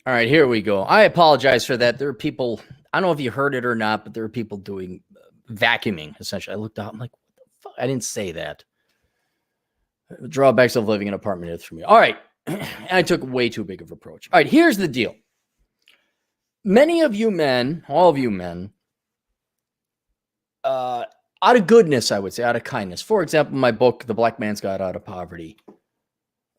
All right, here we go. I apologize for that. There are people, I don't know if you heard it or not, but there are people doing vacuuming, essentially. I looked out, I'm like, what the fuck? I didn't say that. Drawbacks of living in an apartment is for me. All right. I took way too big of an approach. All right, here's the deal. Many of you men, all of you men, out of goodness, I would say, out of kindness. For example, my book, The Black Man's Guide Out of Poverty.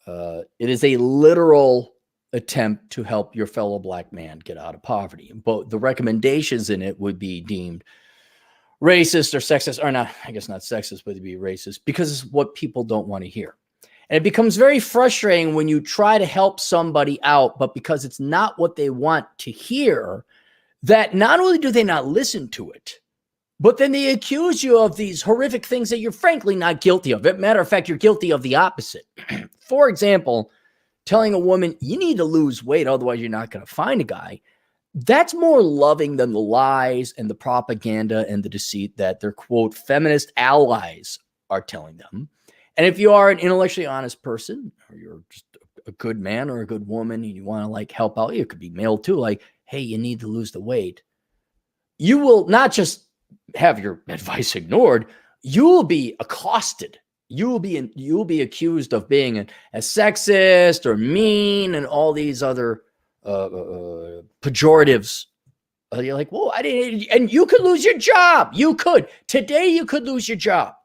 It is a literal attempt to help your fellow black man get out of poverty. But the recommendations in it would be deemed racist or sexist, or not, I guess not sexist, but to be racist, because it's what people don't want to hear. And it becomes very frustrating when you try to help somebody out, but because it's not what they want to hear, that not only do they not listen to it, but then they accuse you of these horrific things that you're frankly not guilty of. As a matter of fact, you're guilty of the opposite. For example, telling a woman, you need to lose weight, otherwise you're not going to find a guy. That's more loving than the lies and the propaganda and the deceit that their, quote, feminist allies are telling them. And if you are an intellectually honest person, or you're just a good man or a good woman, and you want to like help out, it could be male too, like, hey, you need to lose the weight. You will not just have your advice ignored, you will be accosted. You will be accused of being a sexist or mean and all these other pejoratives. You're like, whoa, I didn't, and you could lose your job. You could. Today, you could lose your job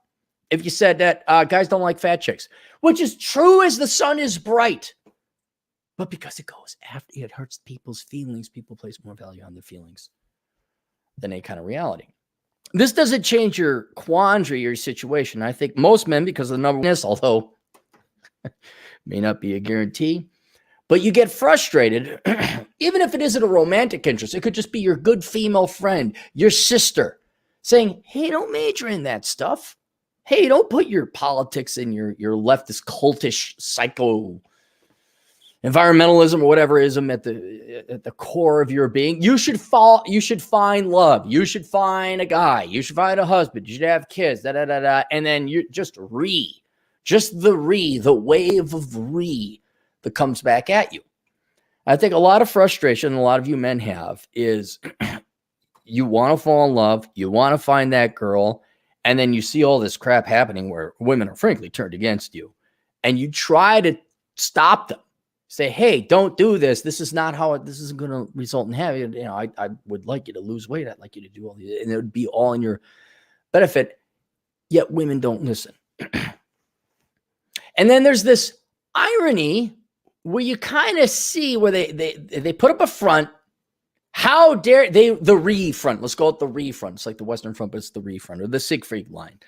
if you said that guys don't like fat chicks, which is true as the sun is bright. But because it goes after, it hurts people's feelings. People place more value on their feelings than any kind of reality. This doesn't change your quandary, your situation. I think most men, because of the number one, although may not be a guarantee, but you get frustrated, even if it isn't a romantic interest. It could just be your good female friend, your sister, saying, hey, don't major in that stuff. Hey, don't put your politics and your leftist cultish psycho environmentalism or whatever ism at the core of your being. You should find love. You should find a guy. You should find a husband. You should have kids. And then you just the wave of that comes back at you. I think a lot of frustration a lot of you men have is you want to fall in love. You want to find that girl. And then you see all this crap happening where women are frankly turned against you. And you try to stop them. Say, hey, don't do this. This is not how this isn't going to result in having, I would like you to lose weight. I'd like you to do all these, and it would be all in your benefit. Yet women don't listen. And then there's this irony where you kind of see where they put up a front. How dare they, the re-front, let's call it the re-front. It's like the Western front, but it's the re-front or the Siegfried line.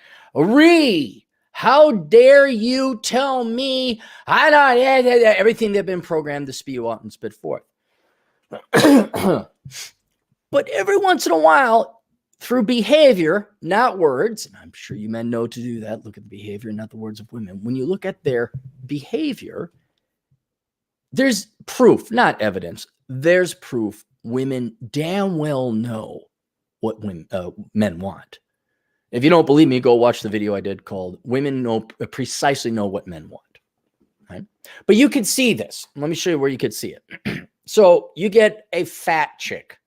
How dare you tell me everything they've been programmed to spew out and spit forth. But every once in a while, through behavior, not words, and I'm sure you men know to do that, look at the behavior, not the words of women. When you look at their behavior, there's proof, not evidence. There's proof women damn well know what men want. If you don't believe me, go watch the video I did called Women Precisely Know What Men Want. Right? But you can see this. Let me show you where you could see it. So you get a fat chick.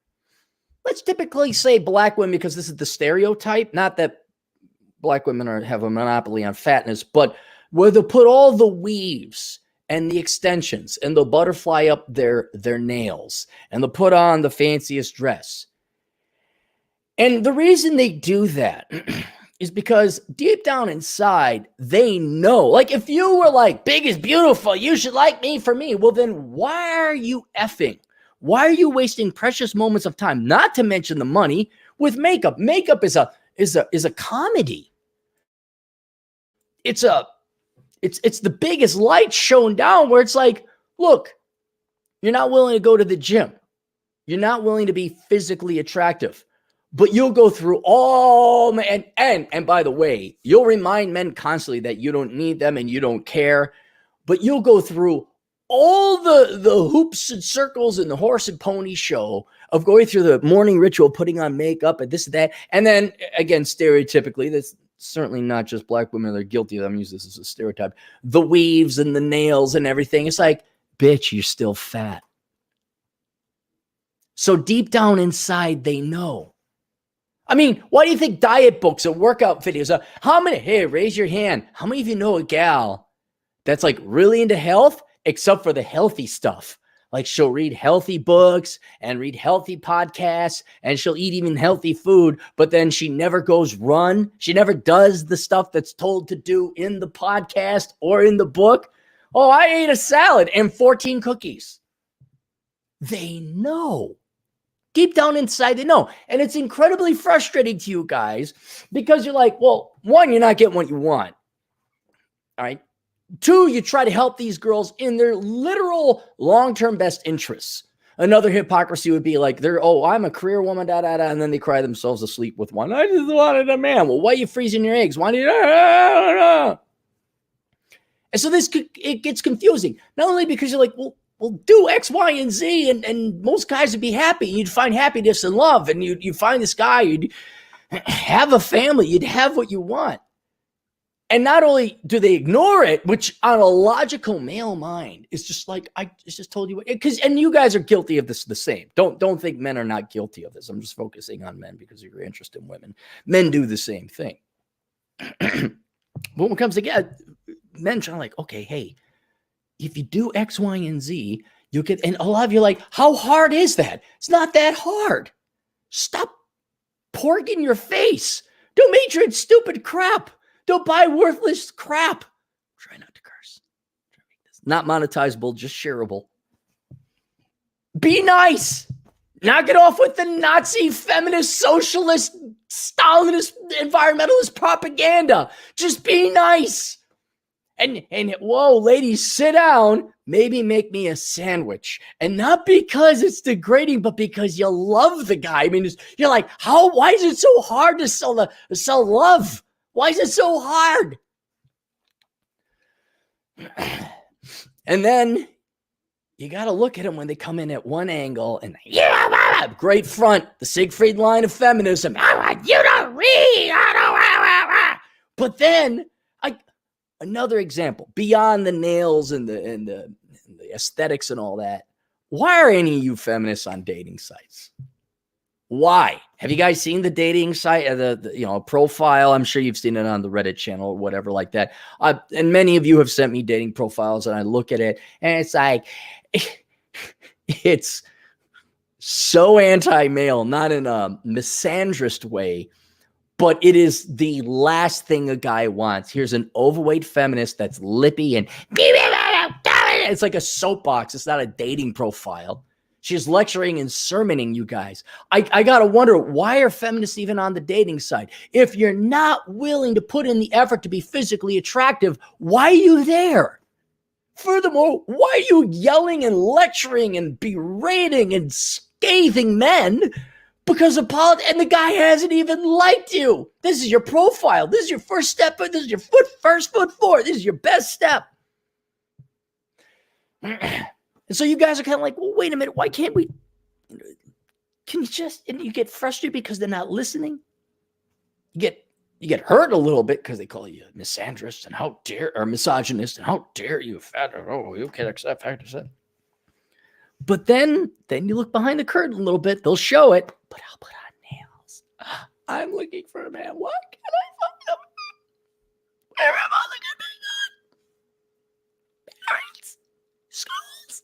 Let's typically say black women because this is the stereotype. Not that black women have a monopoly on fatness, but where they'll put all the weaves and the extensions and they'll butterfly up their nails and they'll put on the fanciest dress. And the reason they do that is because deep down inside, they know, like if you were like, big is beautiful, you should like me for me. Well, then why are you effing? Why are you wasting precious moments of time, not to mention the money, with makeup? Makeup is a comedy. It's the biggest light shown down where it's like, look, you're not willing to go to the gym. You're not willing to be physically attractive. But you'll go through all, and by the way, you'll remind men constantly that you don't need them and you don't care. But you'll go through all the hoops and circles in the horse and pony show of going through the morning ritual, putting on makeup and this and that. And then, again, stereotypically, that's certainly not just black women that are guilty of them. Use this as a stereotype. The weaves and the nails and everything. It's like, bitch, you're still fat. So deep down inside, they know. I mean, why do you think diet books and workout videos are, how many, hey, raise your hand. How many of you know a gal that's like really into health, except for the healthy stuff? Like she'll read healthy books and read healthy podcasts and she'll eat even healthy food, but then she never goes run. She never does the stuff that's told to do in the podcast or in the book. Oh, I ate a salad and 14 cookies. They know. Deep down inside, they know. And it's incredibly frustrating to you guys because you're like, well, one, you're not getting what you want. All right. Two, you try to help these girls in their literal long-term best interests. Another hypocrisy would be like, I'm a career woman, and then they cry themselves asleep with one. I just wanted a man. Well, why are you freezing your eggs? Why do you? And so it gets confusing. Not only because you're like, well, do X, Y, and Z, and most guys would be happy. You'd find happiness and love, and you'd find this guy, you'd have a family, you'd have what you want. And not only do they ignore it, which on a logical male mind is just like, I just told you, and you guys are guilty of this the same. Don't think men are not guilty of this. I'm just focusing on men because you're interested in women. Men do the same thing. But when it comes together, men trying like, okay, hey, if you do X, Y, and Z, you'll get, and a lot of you are like, how hard is that? It's not that hard. Stop porking your face. Don't major in stupid crap. Don't buy worthless crap. Try not to curse. Try to make this not monetizable, just shareable. Be nice. Knock it off with the Nazi, feminist, socialist, Stalinist, environmentalist propaganda. Just be nice. And whoa, ladies, sit down. Maybe make me a sandwich. And not because it's degrading, but because you love the guy. I mean, you're like, why is it so hard to sell love? Why is it so hard? And then you got to look at them when they come in at one angle and great front, the Siegfried line of feminism. You don't read. But then, another example, beyond the nails and the aesthetics and all that, why are any of you feminists on dating sites? Why? Have you guys seen the dating site, the profile? I'm sure you've seen it on the Reddit channel or whatever like that. And many of you have sent me dating profiles, and I look at it, and it's like, it's so anti-male, not in a misandrist way, but it is the last thing a guy wants. Here's an overweight feminist that's lippy and it's like a soapbox. It's not a dating profile. She's lecturing and sermoning you guys. I got to wonder, why are feminists even on the dating site? If you're not willing to put in the effort to be physically attractive, why are you there? Furthermore, why are you yelling and lecturing and berating and scathing men because of politics, and the guy hasn't even liked you? This is your profile. This is your first step. This is your first foot forward. This is your best step. And so you guys are kind of like, well, wait a minute. Why can't we? Can you just? And you get frustrated because they're not listening. You get hurt a little bit because they call you a misandrist and or misogynist, and how dare you, fat? Oh, you can't accept factors. But then you look behind the curtain a little bit. They'll show it, but I'll put on nails. I'm looking for a man. What can I fuck up? Where am I looking at? Parents, schools.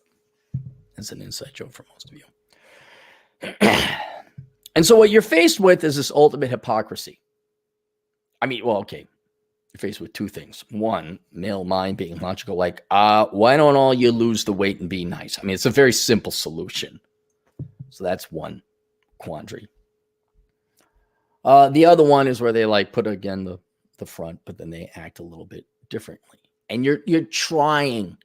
That's an inside joke for most of you. And so what you're faced with is this ultimate hypocrisy. I mean, well, okay. You're faced with two things. One, male mind being logical, like, why don't all you lose the weight and be nice? I mean, it's a very simple solution. So that's one quandary. The other one is where they like put again the front, but then they act a little bit differently. And you're trying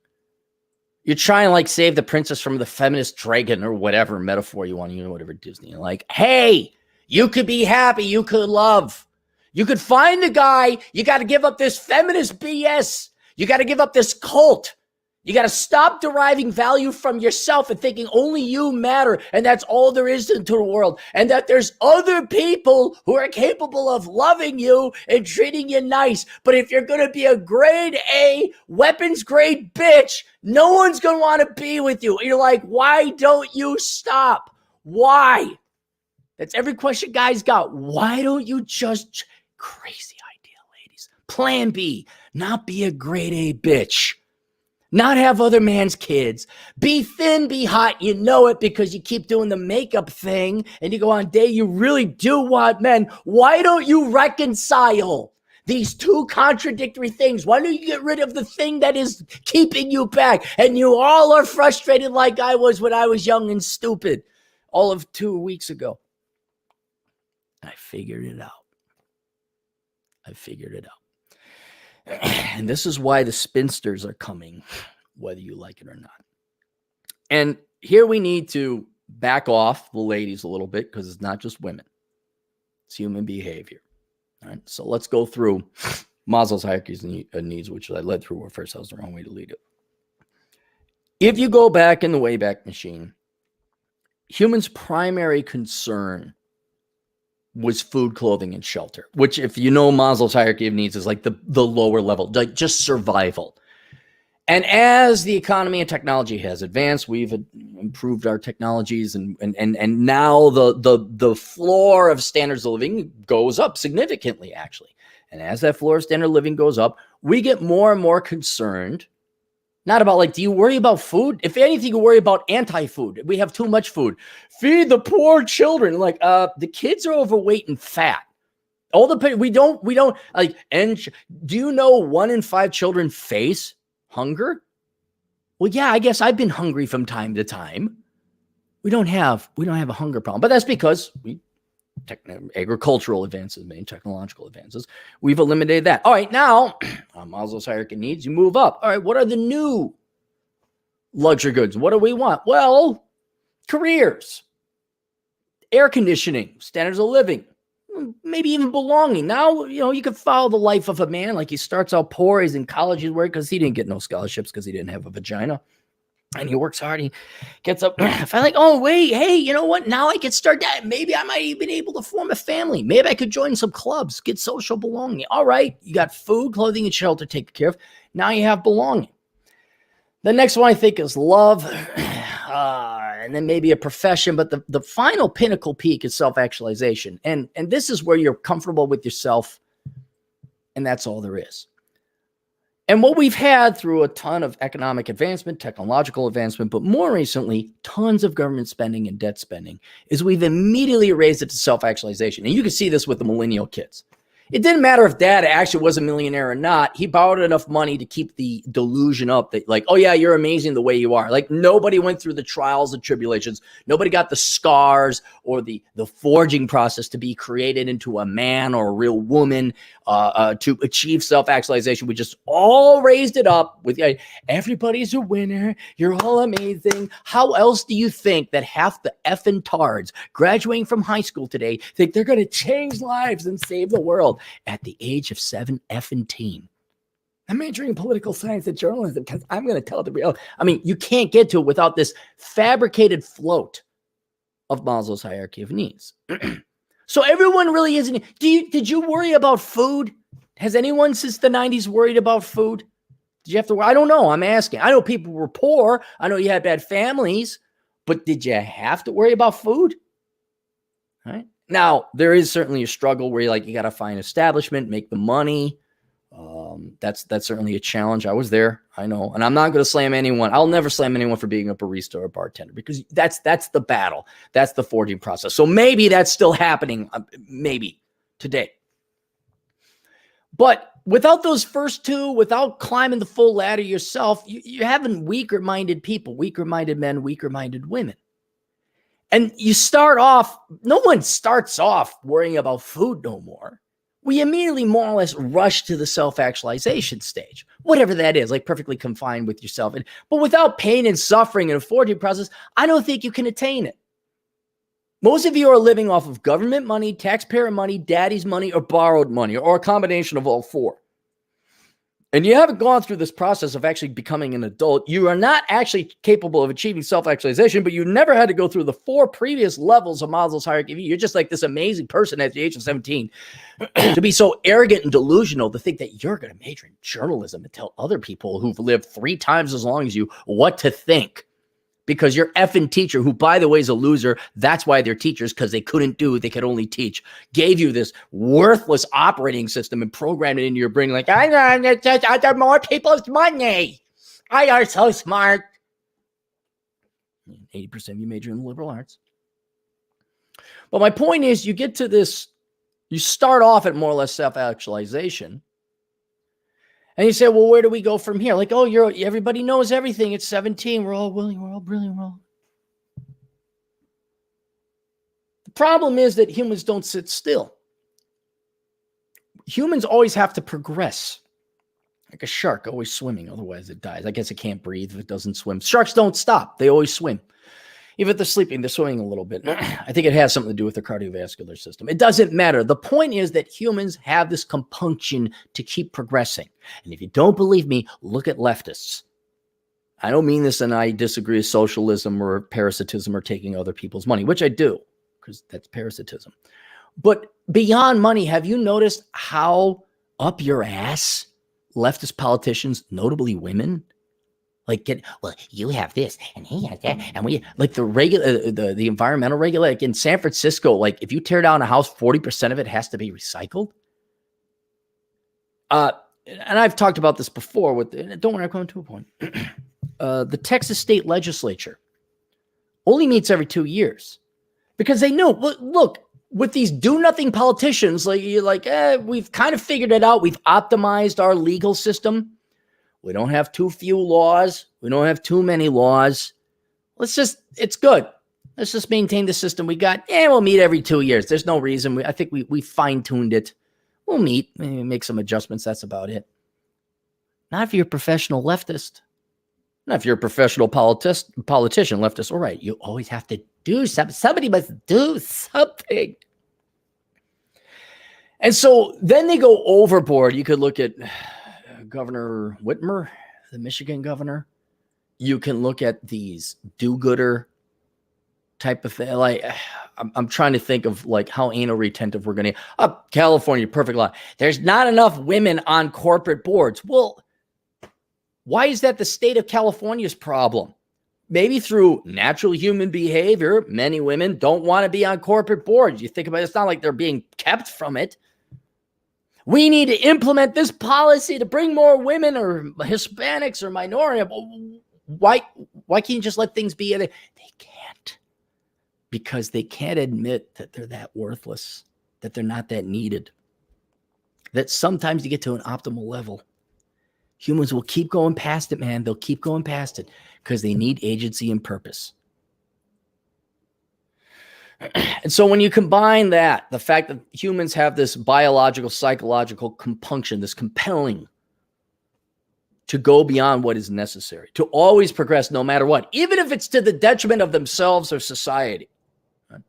to like save the princess from the feminist dragon or whatever metaphor you want to use, whatever Disney. Like, hey, you could be happy, you could love. You could find the guy. You got to give up this feminist BS. You got to give up this cult. You got to stop deriving value from yourself and thinking only you matter. And that's all there is into the world. And that there's other people who are capable of loving you and treating you nice. But if you're going to be a grade A, weapons grade bitch, no one's going to want to be with you. And you're like, why don't you stop? Why? That's every question guys got. Why don't you just, crazy idea, ladies. Plan B, not be a grade A bitch. Not have other man's kids. Be thin, be hot. You know it because you keep doing the makeup thing and you go on date. You really do want men. Why don't you reconcile these two contradictory things? Why don't you get rid of the thing that is keeping you back? And you all are frustrated like I was when I was young and stupid all of 2 weeks ago. I figured it out. And this is why the spinsters are coming, whether you like it or not. And here we need to back off the ladies a little bit because it's not just women. It's human behavior. All right. So let's go through Maslow's hierarchy of needs, which I led through where first I was the wrong way to lead it. If you go back in the Wayback Machine, humans' primary concern was food, clothing, and shelter, which, if you know Maslow's hierarchy of needs, is like the lower level, like just survival. And as the economy and technology has advanced, we've improved our technologies, and now the floor of standards of living goes up significantly, actually. And as that floor of standard of living goes up, we get more and more concerned. Not about like, do you worry about food? If anything, you worry about anti-food. We have too much food. Feed the poor children. Like, the kids are overweight and fat. All the we don't like. And do you know 1 in 5 children face hunger? Well, yeah, I guess I've been hungry from time to time. We don't have a hunger problem, but that's because agricultural advances, technological advances, we've eliminated that. All right, now on Maslow's hierarchy of needs, you move up. All right, what are the new luxury goods? What do we want? Well, careers, air conditioning, standards of living, maybe even belonging. Now, you can follow the life of a man. Like, he starts out poor, he's in college, he's working because he didn't get no scholarships because he didn't have a vagina. And he works hard. He gets up. If I like, oh, wait, hey, you know what? Now I can start that. Maybe I might even be able to form a family. Maybe I could join some clubs, get social belonging. All right. You got food, clothing, and shelter taken care of. Now you have belonging. The next one I think is love. And then maybe a profession. But the final pinnacle peak is self-actualization. And this is where you're comfortable with yourself. And that's all there is. And what we've had through a ton of economic advancement, technological advancement, but more recently, tons of government spending and debt spending, is we've immediately raised it to self-actualization. And you can see this with the millennial kids. It didn't matter if dad actually was a millionaire or not. He borrowed enough money to keep the delusion up that, like, oh yeah, you're amazing the way you are. Like, nobody went through the trials and tribulations. Nobody got the scars or the forging process to be created into a man or a real woman to achieve self-actualization. We just all raised it up with everybody's a winner. You're all amazing. How else do you think that half the effing tards graduating from high school today think they're going to change lives and save the world? At the age of 7 effing. I'm majoring in political science and journalism because I'm going to tell the real. I mean, you can't get to it without this fabricated float of Maslow's hierarchy of needs. So everyone really isn't. Did you worry about food? Has anyone since the 90s worried about food? Did you have to worry? I don't know. I'm asking. I know people were poor. I know you had bad families, but did you have to worry about food? All right. Now, there is certainly a struggle where you got to find establishment, make the money. That's certainly a challenge. I was there. I know. And I'm not going to slam anyone. I'll never slam anyone for being a barista or a bartender because that's the battle. That's the forging process. So maybe that's still happening, maybe today. But without those first two, without climbing the full ladder yourself, you're having weaker-minded people, weaker-minded men, weaker-minded women. And you start off, no one starts off worrying about food no more. We immediately more or less rush to the self-actualization stage, whatever that is, like perfectly confined with yourself. But without pain and suffering and a forging process, I don't think you can attain it. Most of you are living off of government money, taxpayer money, daddy's money, or borrowed money, or a combination of all four. And you haven't gone through this process of actually becoming an adult. You are not actually capable of achieving self-actualization, but you never had to go through the 4 previous levels of Maslow's hierarchy. You're just like this amazing person at the age of 17 to be so arrogant and delusional to think that you're going to major in journalism and tell other people who've lived 3 times as long as you what to think because your effing teacher, who by the way is a loser, that's why they're teachers, because they could only teach, gave you this worthless operating system and programmed it into your brain like, I know more people's money. I are so smart. 80% of you major in the liberal arts. But my point is, you get to this, you start off at more or less self-actualization. And you say, well, where do we go from here? Like, oh, everybody knows everything. It's 17. We're all willing. We're all brilliant. The problem is that humans don't sit still. Humans always have to progress. Like a shark always swimming. Otherwise it dies. I guess it can't breathe if it doesn't swim. Sharks don't stop. They always swim. Even if they're sleeping, they're swimming a little bit. I think it has something to do with their cardiovascular system. It doesn't matter. The point is that humans have this compunction to keep progressing. And if you don't believe me, look at leftists. I don't mean this and I disagree with socialism or parasitism or taking other people's money, which I do, because that's parasitism. But beyond money, have you noticed how up your ass leftist politicians, notably women, like well, you have this and he has that, and we like the environmental regulator like in San Francisco. Like if you tear down a house, 40% of it has to be recycled. And I've talked about this before. Don't worry, I'm coming to a point. The Texas state legislature only meets every 2 years because they know. Look, with these do-nothing politicians, we've kind of figured it out. We've optimized our legal system. We don't have too few laws. We don't have too many laws. It's good. Let's just maintain the system we got. We'll meet every 2 years. There's no reason. I think we fine-tuned it. We'll meet, maybe make some adjustments. That's about it. Not if you're a professional leftist. Not if you're a professional politician, leftist. All right, you always have to do something. Somebody must do something. And so then they go overboard. You could look at Governor Whitmer, the Michigan governor. You can look at these do-gooder type of thing. Like I'm trying to think of like how anal retentive we're going to. California, perfect law. There's not enough women on corporate boards. Well, why is that the state of California's problem? Maybe through natural human behavior, many women don't want to be on corporate boards. You think about it, it's not like they're being kept from it. We need to implement this policy to bring more women or Hispanics or minority. Why can't you just let things be? They can't, because they can't admit that they're that worthless, that they're not that needed, that sometimes you get to an optimal level. Humans will keep going past it, man. They'll keep going past it because they need agency and purpose. And so when you combine that, the fact that humans have this biological, psychological compunction, this compelling to go beyond what is necessary, to always progress no matter what, even if it's to the detriment of themselves or society. Right?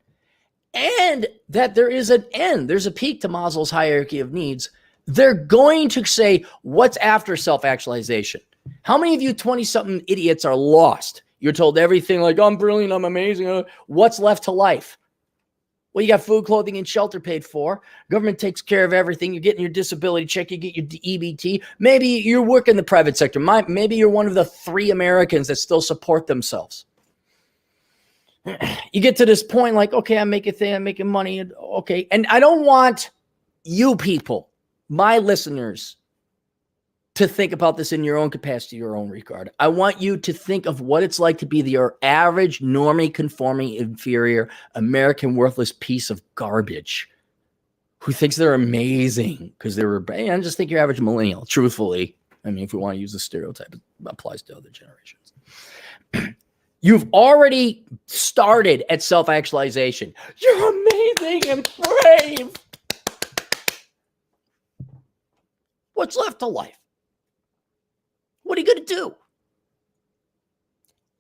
And that there is an end. There's a peak to Maslow's hierarchy of needs. They're going to say, what's after self-actualization? How many of you 20-something idiots are lost? You're told everything like, I'm brilliant, I'm amazing. What's left to life? Well, you got food, clothing, and shelter paid for. Government takes care of everything. You're getting your disability check. You get your EBT. Maybe you're working the private sector. Maybe you're one of the 3 Americans that still support themselves. You get to this point like, okay, I'm making money. Okay. And I don't want you people, my listeners, to think about this in your own capacity, your own regard. I want you to think of what it's like to be your average, normie, conforming, inferior, American, worthless piece of garbage who thinks they're amazing because I just think your average millennial, truthfully. I mean, if we want to use the stereotype, it applies to other generations. You've already started at self-actualization. You're amazing and brave. What's left to life? What are you going to do?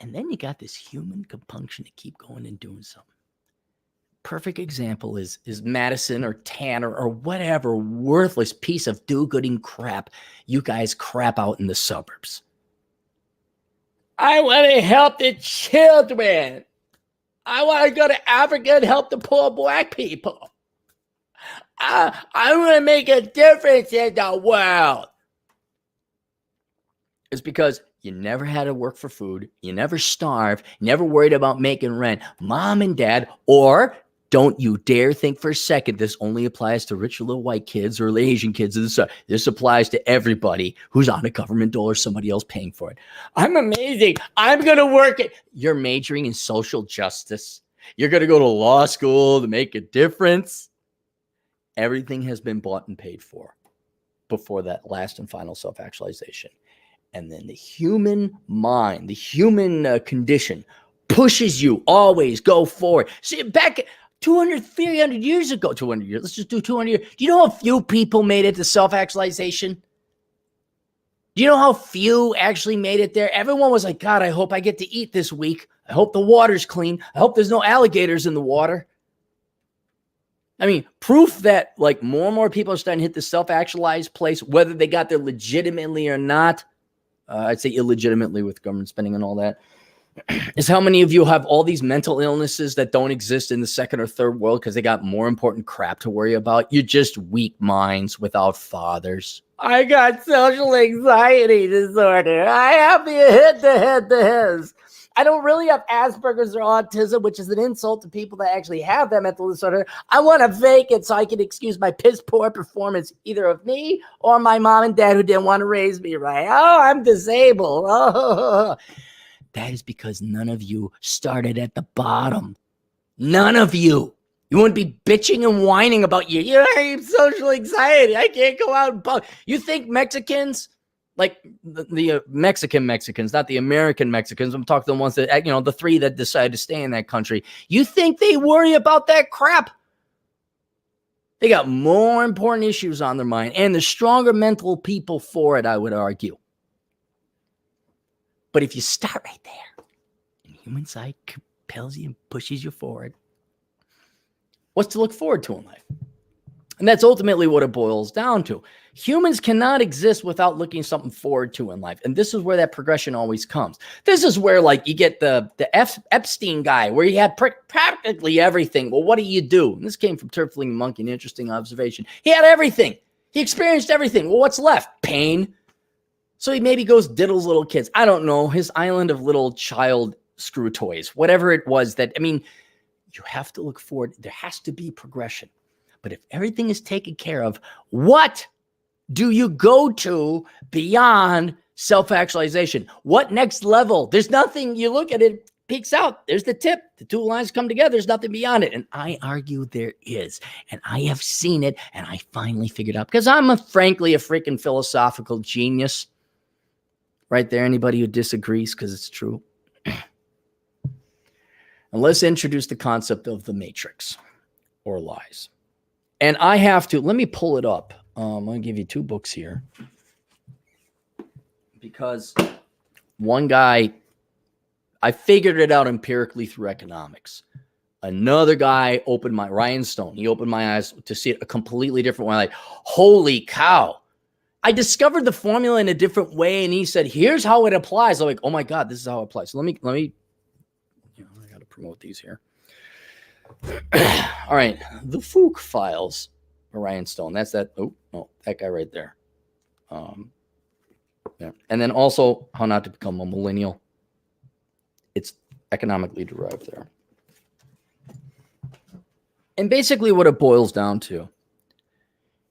And then you got this human compunction to keep going and doing something. Perfect example is Madison or Tanner or whatever worthless piece of do-gooding crap you guys crap out in the suburbs. I want to help the children. I want to go to Africa and help the poor black people. I want to make a difference in the world. It's because You never had to work for food. You never starved. You never worried about making rent. Mom and dad, or don't you dare think for a second this only applies to rich little white kids or Asian kids. This applies to everybody who's on a government dole or somebody else paying for it. I'm amazing. I'm going to work it. You're majoring in social justice. You're going to go to law school to make a difference. Everything has been bought and paid for before that last and final self-actualization. And then the human mind, the human condition pushes you always go forward. See, back 200, 300 years ago, 200 years, let's just do 200 years. Do you know how few people made it to self-actualization? Do you know how few actually made it there? Everyone was like, God, I hope I get to eat this week. I hope the water's clean. I hope there's no alligators in the water. I mean, proof that like more and more people are starting to hit the self-actualized place, whether they got there legitimately or not. I'd say illegitimately with government spending and all that, is how many of you have all these mental illnesses that don't exist in the second or third world because they got more important crap to worry about. You're just weak minds without fathers. I got social anxiety disorder. I have the head. I don't really have Asperger's or autism, which is an insult to people that actually have that mental disorder. I want to fake it so I can excuse my piss poor performance, either of me or my mom and dad who didn't want to raise me right. Oh, I'm disabled. Oh, that is because none of you started at the bottom. None of you. You wouldn't be bitching and whining about you have social anxiety. I can't go out and bug. You think Mexicans, like the Mexicans, not the American Mexicans. I'm talking the ones that, the three that decided to stay in that country. You think they worry about that crap? They got more important issues on their mind, and the stronger mental people for it, I would argue. But if you start right there, and human side compels you and pushes you forward, what's to look forward to in life? And that's ultimately what it boils down to. Humans cannot exist without looking something forward to in life. And this is where that progression always comes. This is where, like, you get the Epstein guy, where he had practically everything. Well, what do you do? And this came from Turfling Monkey, an interesting observation. He had everything. He experienced everything. Well, what's left? Pain. So he maybe goes diddles little kids. I don't know. His island of little child screw toys. Whatever it was you have to look forward. There has to be progression. But if everything is taken care of, what do you go to beyond self-actualization? What next level? There's nothing. You look at it, peeks out. There's the tip. The two lines come together. There's nothing beyond it. And I argue there is. And I have seen it. And I finally figured out, because I'm frankly a freaking philosophical genius. Right there. Anybody who disagrees, because it's true. And let's introduce the concept of the matrix or lies. And I have to, let me pull it up. I'm going to give you two books here. Because one guy, I figured it out empirically through economics. Another guy Ryan Stone, he opened my eyes to see it a completely different way. Like, holy cow. I discovered the formula in a different way. And he said, here's how it applies. I'm like, oh my God, this is how it applies. So let me, I got to promote these here. All right. The Fook Files, Ryan Stone. That's that. Oh, no, that guy right there. Yeah. And then also How Not to Become a Millennial. It's economically derived there. And basically what it boils down to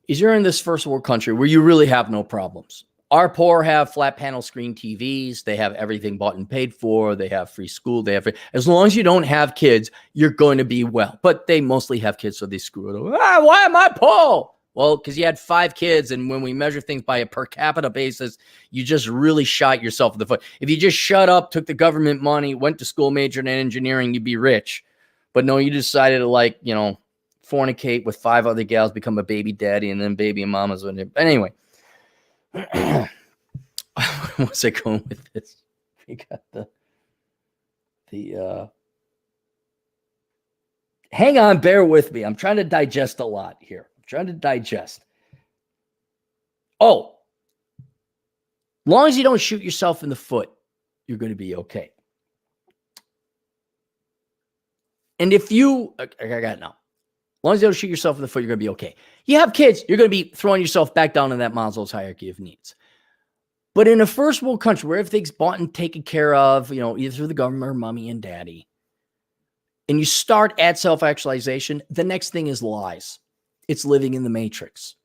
is you're in this first world country where you really have no problems. Our poor have flat panel screen TVs. They have everything bought and paid for. They have free school. As long as you don't have kids, you're going to be well. But they mostly have kids, so they screw it up. Why am I poor? Well, because you had 5 kids, and when we measure things by a per capita basis, you just really shot yourself in the foot. If you just shut up, took the government money, went to school, majored in engineering, you'd be rich. But no, you decided to fornicate with 5 other gals, become a baby daddy, and then baby mamas. Anyway. What's it going with this? We got the hang on, bear with me. I'm trying to digest a lot here. Oh, long as you don't shoot yourself in the foot, you're going to be okay. And if you, I got it now. As long as you don't shoot yourself in the foot, you're going to be okay. You have kids, you're going to be throwing yourself back down in that Maslow's hierarchy of needs. But in a first world country where everything's bought and taken care of, either through the government or mommy and daddy, and you start at self-actualization, the next thing is lies. It's living in the matrix.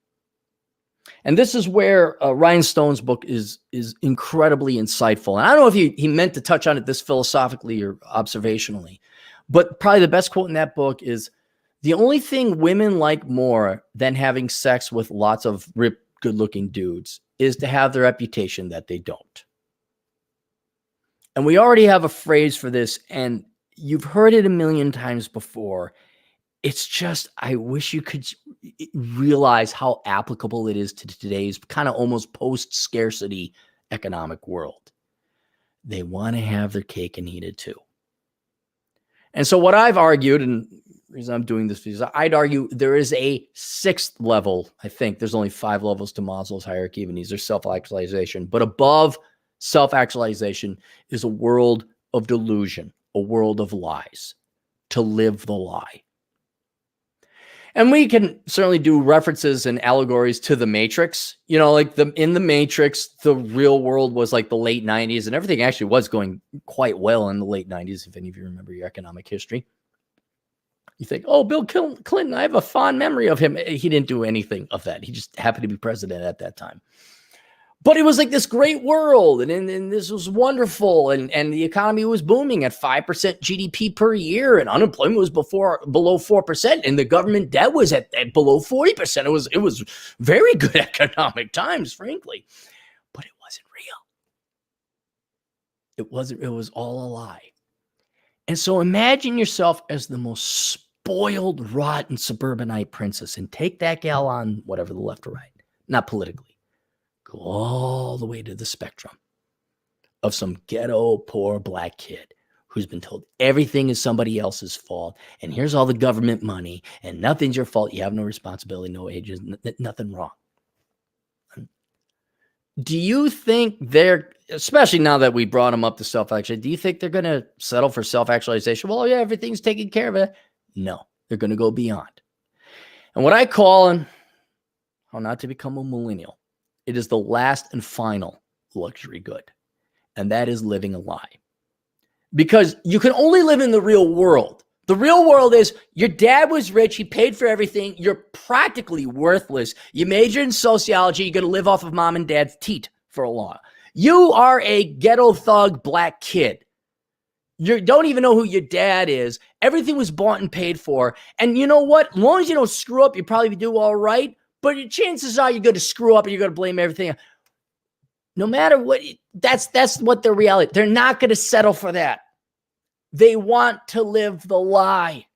And this is where Ryan Stone's book is incredibly insightful. And I don't know if he meant to touch on it this philosophically or observationally, but probably the best quote in that book is, the only thing women like more than having sex with lots of ripped, good-looking dudes is to have the reputation that they don't. And we already have a phrase for this, and you've heard it a million times before. It's just, I wish you could realize how applicable it is to today's kind of almost post-scarcity economic world. They want to have their cake and eat it too. And so what I've argued, and the reason I'm doing this is I'd argue there is a sixth level. I think there's only 5 levels to Maslow's hierarchy of needs. There's self-actualization. But above self-actualization is a world of delusion, a world of lies, to live the lie. And we can certainly do references and allegories to the Matrix. Like in the Matrix, the real world was like the late 90s, and everything actually was going quite well in the late 90s, if any of you remember your economic history. You think, oh, Bill Clinton, I have a fond memory of him. He didn't do anything of that. He just happened to be president at that time. But it was like this great world, and this was wonderful, and the economy was booming at 5% GDP per year, and unemployment was below 4%, and the government debt was at below 40%. It was very good economic times, frankly, but it wasn't real. It was all a lie. And so imagine yourself as the most spoiled, rotten suburbanite princess, and take that gal on whatever, the left or right, not politically. Go all the way to the spectrum of some ghetto, poor black kid who's been told everything is somebody else's fault, and here's all the government money, and nothing's your fault. You have no responsibility, no ages, nothing wrong. Do you think they're, especially now that we brought them up to self-actualization, do you think they're going to settle for self-actualization? Well, yeah, everything's taken care of it. No, they're going to go beyond. And what I call, and how not to become a millennial, it is the last and final luxury good, and that is living a lie. Because you can only live in the real world. The real world is your dad was rich. He paid for everything. You're practically worthless. You majored in sociology. You're going to live off of mom and dad's teat for a while. You are a ghetto thug black kid. You don't even know who your dad is. Everything was bought and paid for. And you know what? As long as you don't screw up, you probably do all right. But your chances are you're going to screw up and you're going to blame everything. No matter what, that's what their reality. They're not going to settle for that. They want to live the lie.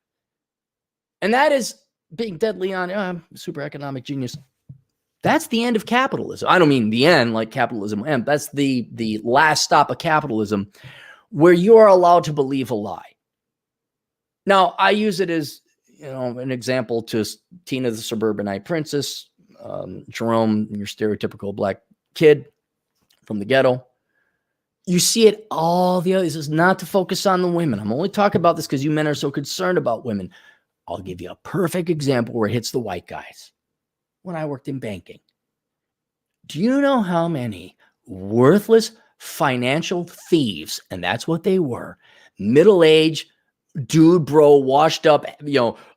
And that is being deadly on, I'm a super economic genius. That's the end of capitalism. I don't mean the end like capitalism. That's the last stop of capitalism, where you are allowed to believe a lie. Now, I use it as an example to Tina, the suburbanite princess, Jerome, your stereotypical black kid from the ghetto. You see it all the others. This is not to focus on the women. I'm only talking about this because you men are so concerned about women. I'll give you a perfect example where it hits the white guys. When I worked in banking, do you know how many worthless financial thieves, and that's what they were, middle-aged, dude, bro, washed up,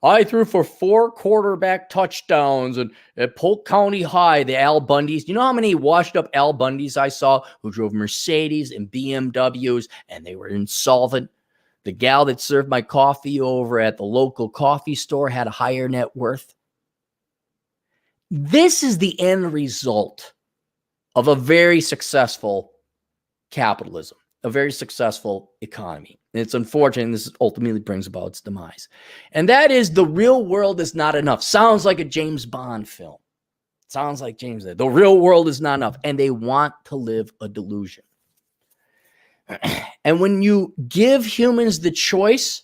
I threw for 4 quarterback touchdowns and at Polk County High, the Al Bundys. You know how many washed up Al Bundys I saw who drove Mercedes and BMWs and they were insolvent? The gal that served my coffee over at the local coffee store had a higher net worth. This is the end result of a very successful capitalism, a very successful economy. And it's unfortunate, and this ultimately brings about its demise. And that is, the real world is not enough. Sounds like a James Bond film. Sounds like James. The real world is not enough. And they want to live a delusion. And when you give humans the choice,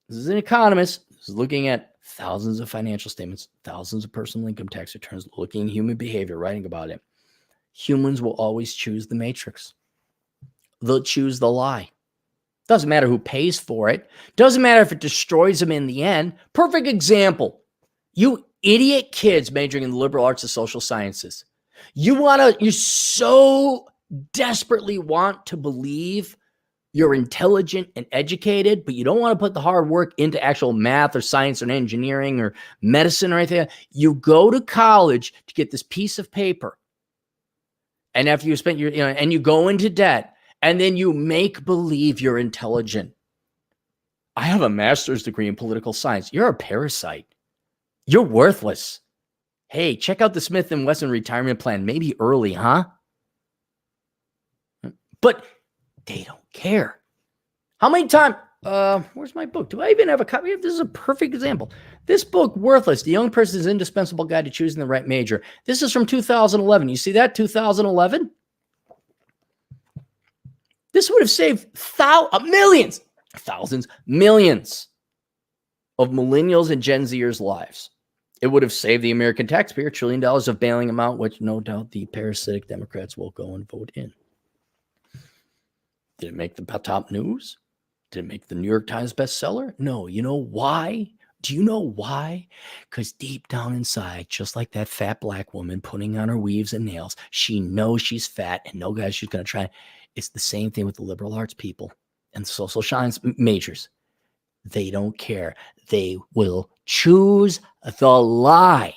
this is an economist, this is looking at thousands of financial statements, thousands of personal income tax returns, looking at human behavior, writing about it. Humans will always choose the matrix. They'll choose the lie. Doesn't matter who pays for it. Doesn't matter if it destroys them in the end. Perfect example. You idiot kids majoring in the liberal arts and social sciences. You so desperately want to believe you're intelligent and educated, but you don't want to put the hard work into actual math or science or engineering or medicine or anything. You go to college to get this piece of paper. And after you spend and you go into debt, and then you make believe you're intelligent. I have a master's degree in political science. You're a parasite. You're worthless. Hey, check out the Smith & Wesson retirement plan. Maybe early, huh? But they don't care. How many times? Where's my book? Do I even have a copy? This is a perfect example. This book, Worthless, The Young Person's Indispensable Guide to Choosing the Right Major. This is from 2011. You see that? 2011? This would have saved millions of millennials and Gen Zers' lives. It would have saved the American taxpayer $1 trillion of bailing them out, which no doubt the parasitic Democrats will go and vote in. Did it make the top news? Did it make the New York Times bestseller? No. You know why? Do you know why? Because deep down inside, just like that fat black woman putting on her weaves and nails, she knows she's fat and no guy she's going to try. It's the same thing with the liberal arts people and social science majors. They don't care. They will choose the lie.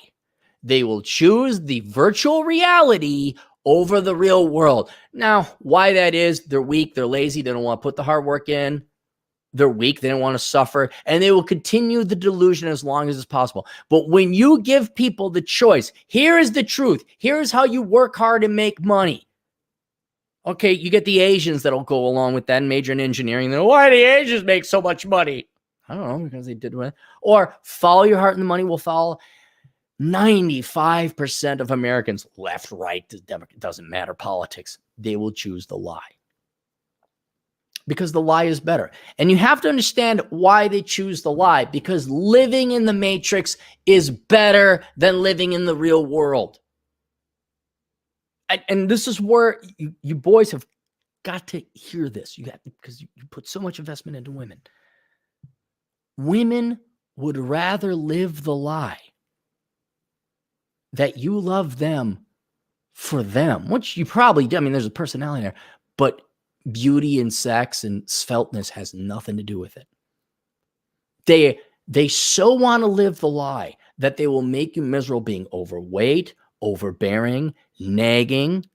They will choose the virtual reality over the real world. Now, why that is, they're weak, they're lazy, they don't want to put the hard work in. They're weak, they don't want to suffer, and they will continue the delusion as long as it's possible. But when you give people the choice, here is the truth. Here's how you work hard and make money. Okay, you get the Asians that'll go along with that and major in engineering. Then why do the Asians make so much money? I don't know, because they did well. Or follow your heart and the money will follow. 95% of Americans, left, right, doesn't matter politics. They will choose the lie. Because the lie is better. And you have to understand why they choose the lie. Because living in the matrix is better than living in the real world. And this is where you boys have got to hear this. Because you put so much investment into women. Women would rather live the lie that you love them for them, which you probably do. I mean, there's a personality there, but beauty and sex and svelteness has nothing to do with it. They so want to live the lie that they will make you miserable being overweight, overbearing, nagging,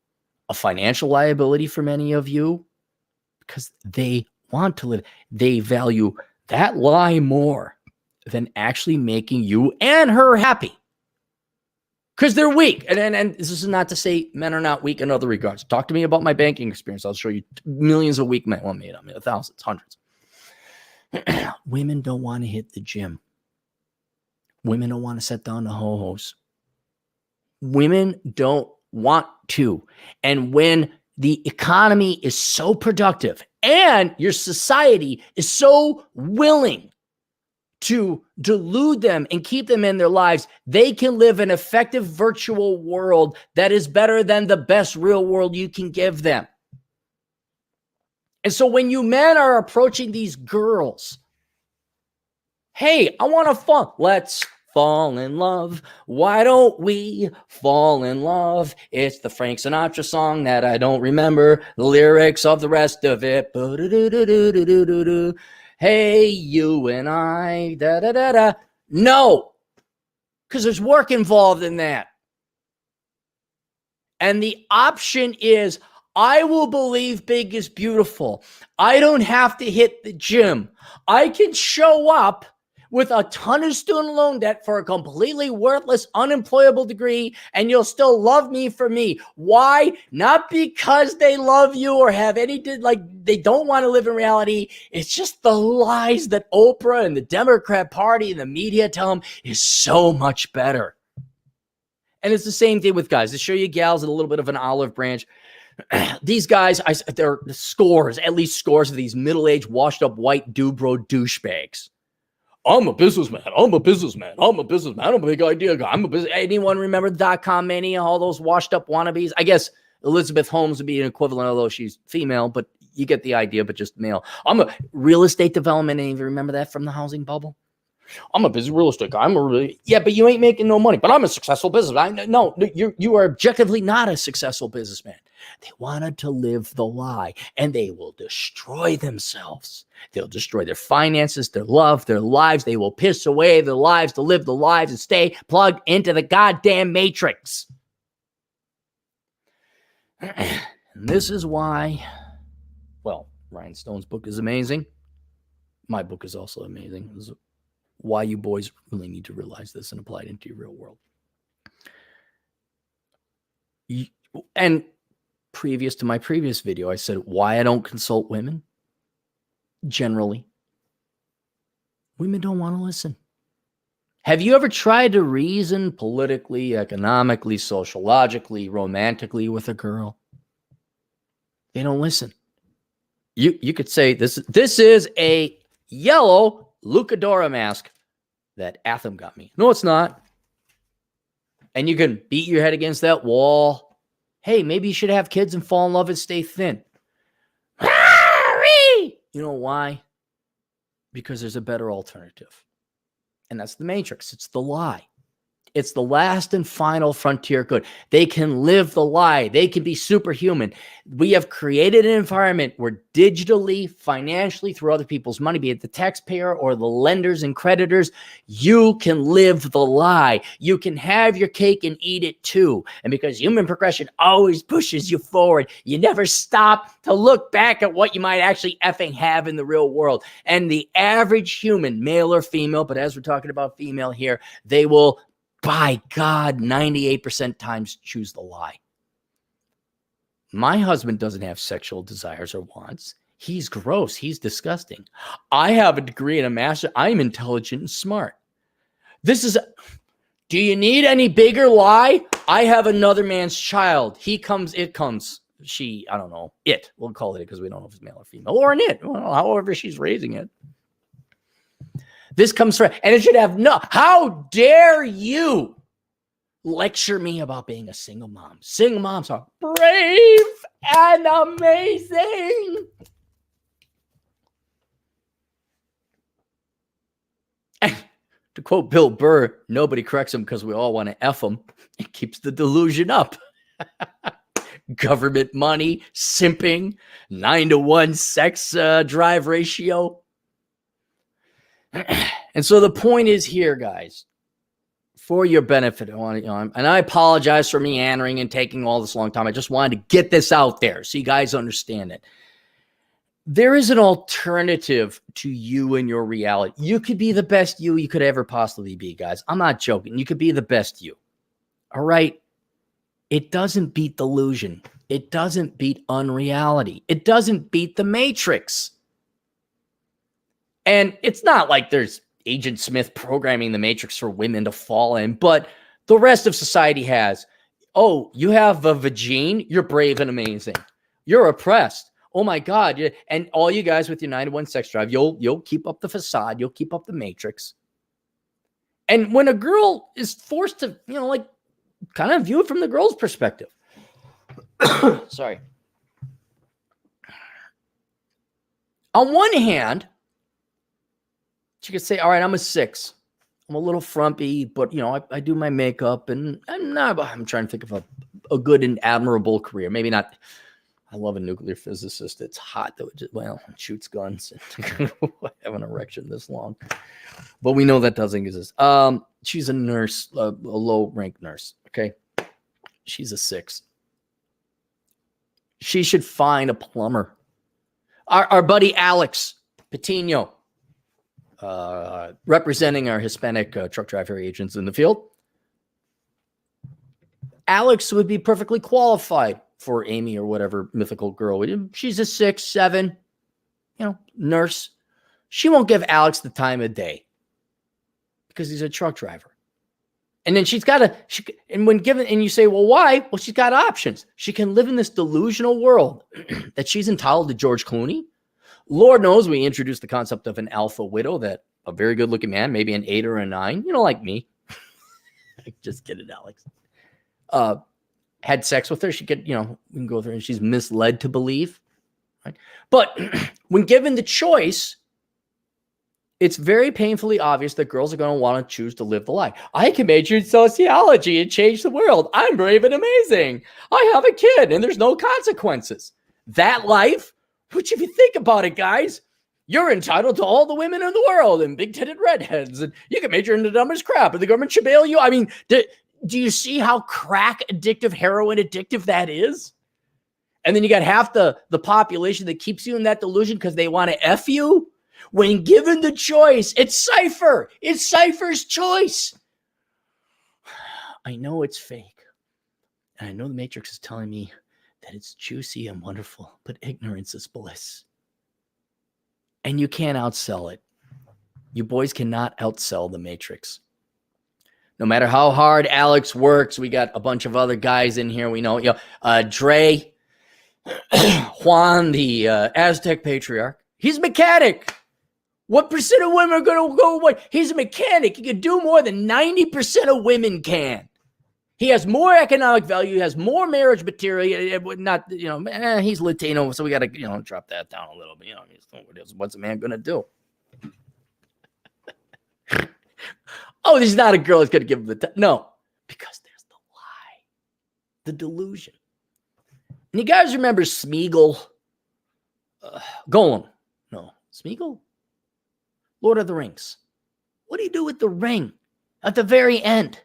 a financial liability for many of you, because they want to live. They value that lie more than actually making you and her happy. Because they're weak. And this is not to say men are not weak in other regards. Talk to me about my banking experience. I'll show you millions of weak men. Well, thousands, hundreds. Women don't want to hit the gym. Women don't want to set down the ho-hos. Women don't want to. And when the economy is so productive and your society is so willing to delude them and keep them in their lives, they can live an effective virtual world that is better than the best real world you can give them. And so when you men are approaching these girls, hey, I want to fall. Let's fall in love. Why don't we fall in love? It's the Frank Sinatra song that I don't remember the lyrics of the rest of it. Hey, you and I, da-da-da-da. No, because there's work involved in that. And the option is, I will believe big is beautiful. I don't have to hit the gym. I can show up with a ton of student loan debt for a completely worthless, unemployable degree, and you'll still love me for me. Why? Not because they love you or have they don't want to live in reality. It's just the lies that Oprah and the Democrat Party and the media tell them is so much better. And it's the same thing with guys. To show you gals a little bit of an olive branch. These guys, they're scores, at least scores of these middle-aged, washed-up white Dubro douchebags. I'm a businessman. I'm a businessman. I'm a businessman. I'm a big idea guy. Anyone remember the .com mania? All those washed up wannabes? I guess Elizabeth Holmes would be an equivalent, although she's female, but you get the idea, but just male. I'm a real estate development. Any of you remember that from the housing bubble? I'm a busy real estate guy. Yeah, but you ain't making no money. But I'm a successful businessman. No, you are objectively not a successful businessman. They wanted to live the lie, and they will destroy themselves. They'll destroy their finances, their love, their lives. They will piss away their lives to live the lives and stay plugged into the goddamn matrix. And this is why, well, Ryan Stone's book is amazing. My book is also amazing. This is why you boys really need to realize this and apply it into your real world. And previous to my previous video, I said why I don't consult women. Generally, women don't want to listen. Have you ever tried to reason politically, economically, sociologically, romantically with a girl? They don't listen. You could say this is a yellow Lucadora mask that Atham got me. No, it's not. And you can beat your head against that wall. Hey, maybe you should have kids and fall in love and stay thin. You know why? Because there's a better alternative. And that's the matrix. It's the lie. It's the last and final frontier good. They can live the lie. They can be superhuman. We have created an environment where digitally, financially, through other people's money, be it the taxpayer or the lenders and creditors, you can live the lie. You can have your cake and eat it too. And because human progression always pushes you forward, you never stop to look back at what you might actually effing have in the real world. And the average human, male or female, but as we're talking about female here, they will, by God, 98% times choose the lie. My husband doesn't have sexual desires or wants. He's gross. He's disgusting. I have a degree and a master. I'm intelligent and smart. Do you need any bigger lie? I have another man's child. It comes. She, I don't know. It. We'll call it because we don't know if it's male or female. Or an it. Well, however she's raising it. This comes from, and it should have how dare you lecture me about being a single mom? Single moms are brave and amazing. And to quote Bill Burr, nobody corrects him because we all want to F him. It keeps the delusion up. Government money, simping, 9-to-1 sex drive ratio. And so the point is here, guys, for your benefit, and I apologize for meandering and taking all this long time. I just wanted to get this out there so you guys understand it. There is an alternative to you and your reality. You could be the best you could ever possibly be, guys. I'm not joking. You could be the best you. All right? It doesn't beat delusion. It doesn't beat unreality. It doesn't beat the matrix. And it's not like there's Agent Smith programming the matrix for women to fall in, but the rest of society has. Oh, you have a vagine? You're brave and amazing. You're oppressed. Oh my God. And all you guys with your 9-to-1 sex drive, you'll keep up the facade. You'll keep up the matrix. And when a girl is forced to, kind of view it from the girl's perspective. Sorry. On one hand, she could say, all right, I'm a 6. I'm a little frumpy, but, I do my makeup, and I'm trying to think of a good and admirable career. Maybe not. I love a nuclear physicist. It's hot, though. It shoots guns. I have an erection this long. But we know that doesn't exist. She's a nurse, a low-ranked nurse, okay? She's a 6. She should find a plumber. Our buddy Alex Patino, representing our Hispanic truck driver agents in the field. Alex would be perfectly qualified for Amy or whatever mythical girl. She's a 6, 7, nurse. She won't give Alex the time of day because he's a truck driver. And then and when given, and you say, well, why? Well, she's got options. She can live in this delusional world that she's entitled to George Clooney. Lord knows we introduced the concept of an alpha widow, that a very good looking man, maybe an 8 or a 9, like me. Just kidding, Alex. Had sex with her. She could, we can go through, and she's misled to believe. Right? But when given the choice, it's very painfully obvious that girls are going to want to choose to live the lie. I can major in sociology and change the world. I'm brave and amazing. I have a kid and there's no consequences. That life, which if you think about it, guys, you're entitled to all the women in the world and big-titted redheads, and you can major in the dumbest crap, and the government should bail you. I mean, do you see how crack addictive, heroin addictive that is? And then you got half the population that keeps you in that delusion because they want to F you. When given the choice, it's Cypher. It's Cypher's choice. I know it's fake. And I know the Matrix is telling me that it's juicy and wonderful, but ignorance is bliss. And you can't outsell it. You boys cannot outsell the Matrix. No matter how hard Alex works, we got a bunch of other guys in here. We know, Dre, Juan, the Aztec patriarch. He's a mechanic. What percent of women are going to go away? He's a mechanic. He can do more than 90% of women can. He has more economic value. He has more marriage material. Not, he's Latino, so we got to, drop that down a little bit. What's a man going to do? Oh, there's not a girl that's going to give him the no, because there's the lie, the delusion. And you guys remember Smeagol? Golem. No, Smeagol? Lord of the Rings. What do you do with the ring at the very end?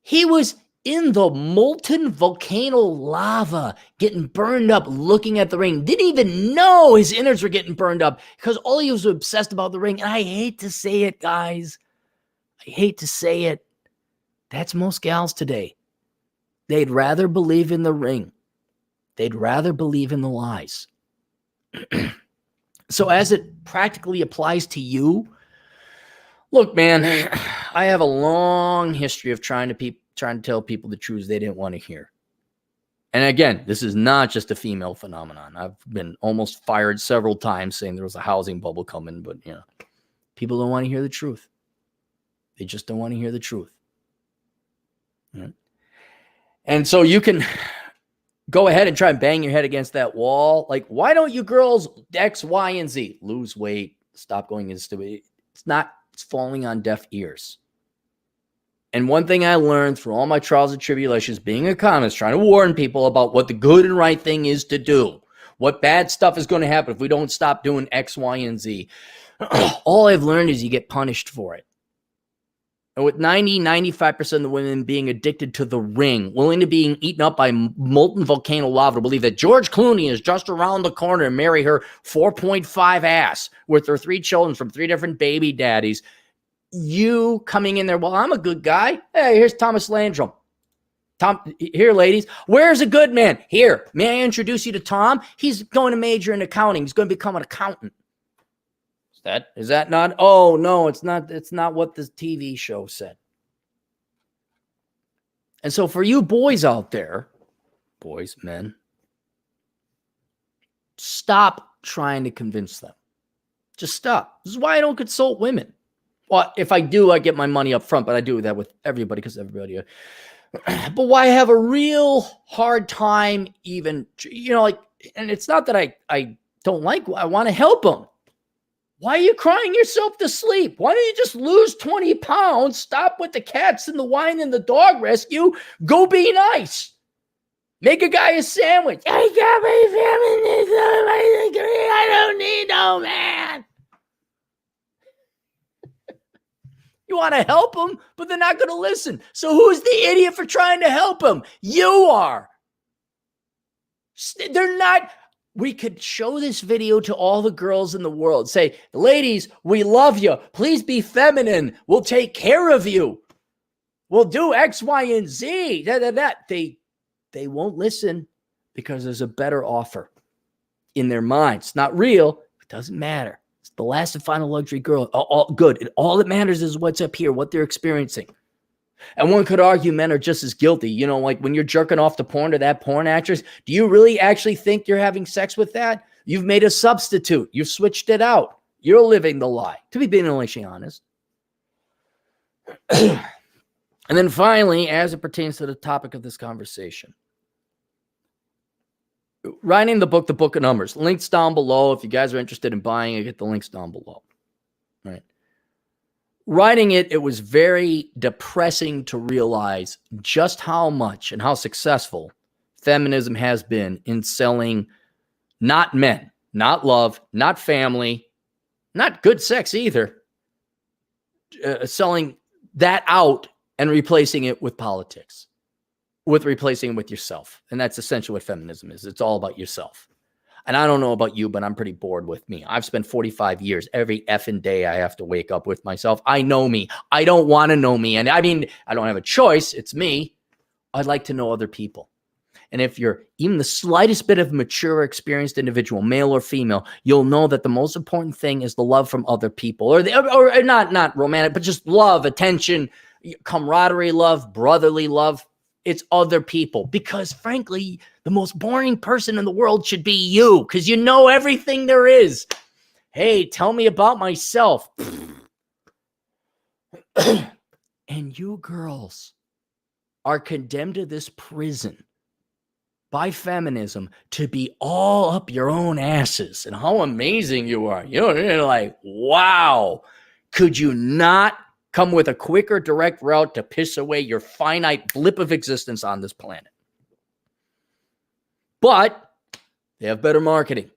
He was in the molten volcano lava, getting burned up, looking at the ring. Didn't even know his innards were getting burned up because all he was obsessed about the ring. And I hate to say it, guys. I hate to say it. That's most gals today. They'd rather believe in the ring. They'd rather believe in the lies. So as it practically applies to you, look, man, I have a long history of trying to tell people the truths they didn't want to hear. And again, this is not just a female phenomenon. I've been almost fired several times saying there was a housing bubble coming, but people don't want to hear the truth. They just don't want to hear the truth. Right? And so you can go ahead and try and bang your head against that wall. Like, why don't you girls X, Y, and Z? Lose weight, stop going into it. It's falling on deaf ears. And one thing I learned through all my trials and tribulations, being an economist, trying to warn people about what the good and right thing is to do, what bad stuff is going to happen if we don't stop doing X, Y, and Z. All I've learned is you get punished for it. And with 95% of the women being addicted to the ring, willing to being eaten up by molten volcano lava, to believe that George Clooney is just around the corner and marry her 4.5 ass with her 3 children from 3 different baby daddies, you coming in there, well, I'm a good guy. Hey, here's Thomas Landrum. Tom, here, ladies. Where's a good man? Here, may I introduce you to Tom? He's going to major in accounting. He's going to become an accountant. Is that not? Oh, no, it's not. It's not what the TV show said. And so for you boys out there, boys, men, stop trying to convince them. Just stop. This is why I don't consult women. Well, if I do, I get my money up front, but I do that with everybody because everybody. But why I have a real hard time even, and it's not that I don't like, I want to help them. Why are you crying yourself to sleep? Why don't you just lose 20 pounds, stop with the cats and the wine and the dog rescue, go be nice. Make a guy a sandwich. I got my family. I don't need no man. You want to help them, but they're not going to listen. So who's the idiot for trying to help them? You are. They're not. We could show this video to all the girls in the world. Say, ladies, we love you. Please be feminine. We'll take care of you. We'll do X, Y, and Z. They won't listen because there's a better offer in their minds. It's not real. It doesn't matter. It's the last and final luxury girl. All good. And all that matters is what's up here, what they're experiencing. And one could argue men are just as guilty. Like when you're jerking off to porn to that porn actress, do you really actually think you're having sex with that? You've made a substitute. You've switched it out. You're living the lie, to be being honest. And then finally, as it pertains to the topic of this conversation, writing the book of Numbers, links down below. If you guys are interested in buying it, get the links down below. Right. writing it, it was very depressing to realize just how much and how successful feminism has been in selling not men, not love, not family, not good sex either, selling that out and replacing it with politics, with replacing it with yourself. And that's essentially what feminism is. It's all about yourself. And I don't know about you, but I'm pretty bored with me. I've spent 45 years. Every effing day I have to wake up with myself. I know me. I don't want to know me. And I mean, I don't have a choice. It's me. I'd like to know other people. And if you're even the slightest bit of mature, experienced individual, male or female, you'll know that the most important thing is the love from other people, or not romantic, but just love, attention, camaraderie love, brotherly love. It's other people, because frankly, the most boring person in the world should be you, because you know everything there is. Hey, tell me about myself. And you girls are condemned to this prison by feminism to be all up your own asses and how amazing you are. You're like, wow, could you not come with a quicker, direct route to piss away your finite blip of existence on this planet? But they have better marketing.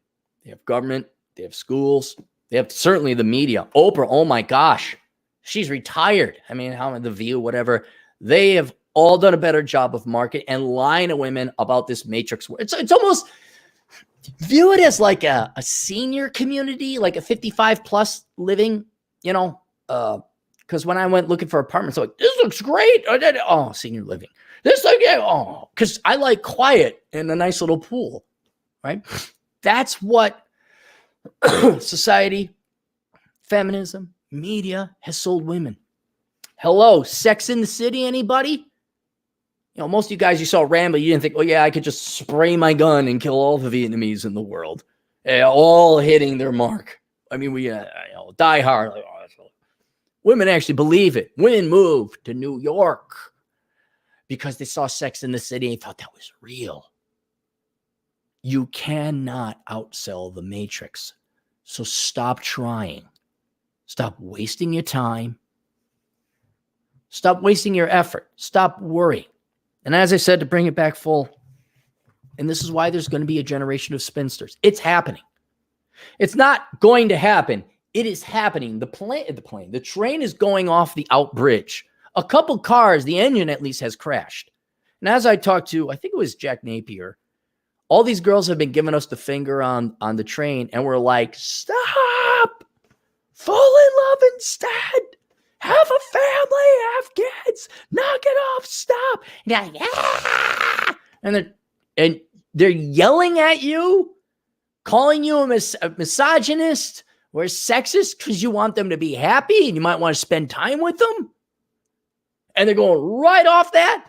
They have government. They have schools. They have certainly the media. Oprah, oh my gosh, she's retired. I mean, how The View, whatever. They have all done a better job of market and lying to women about this matrix. It's almost, view it as like a senior community, like a 55 plus living, because when I went looking for apartments, I'm like, this looks great. Oh, senior living. This, because I like quiet and a nice little pool, right? That's what society, feminism, media has sold women. Hello, Sex in the City, anybody? Most of you guys, you saw Rambo, you didn't think, oh yeah, I could just spray my gun and kill all the Vietnamese in the world. All hitting their mark. I mean, we Die Hard. Like, women actually believe it. Women moved to New York because they saw Sex in the City and thought that was real. You cannot outsell the Matrix. So stop trying. Stop wasting your time. Stop wasting your effort. Stop worrying. And as I said, to bring it back full, and this is why there's going to be a generation of spinsters. It's happening. It's not going to happen. It is happening. The train is going off the out bridge. A couple cars, the engine at least has crashed. And as I talked to, I think it was Jack Napier, all these girls have been giving us the finger on the train, and we're like, stop! Fall in love instead! Have a family, have kids, knock it off, stop. And like, ah! And they're yelling at you, calling you a misogynist or sexist because you want them to be happy and you might want to spend time with them. And they're going right off that.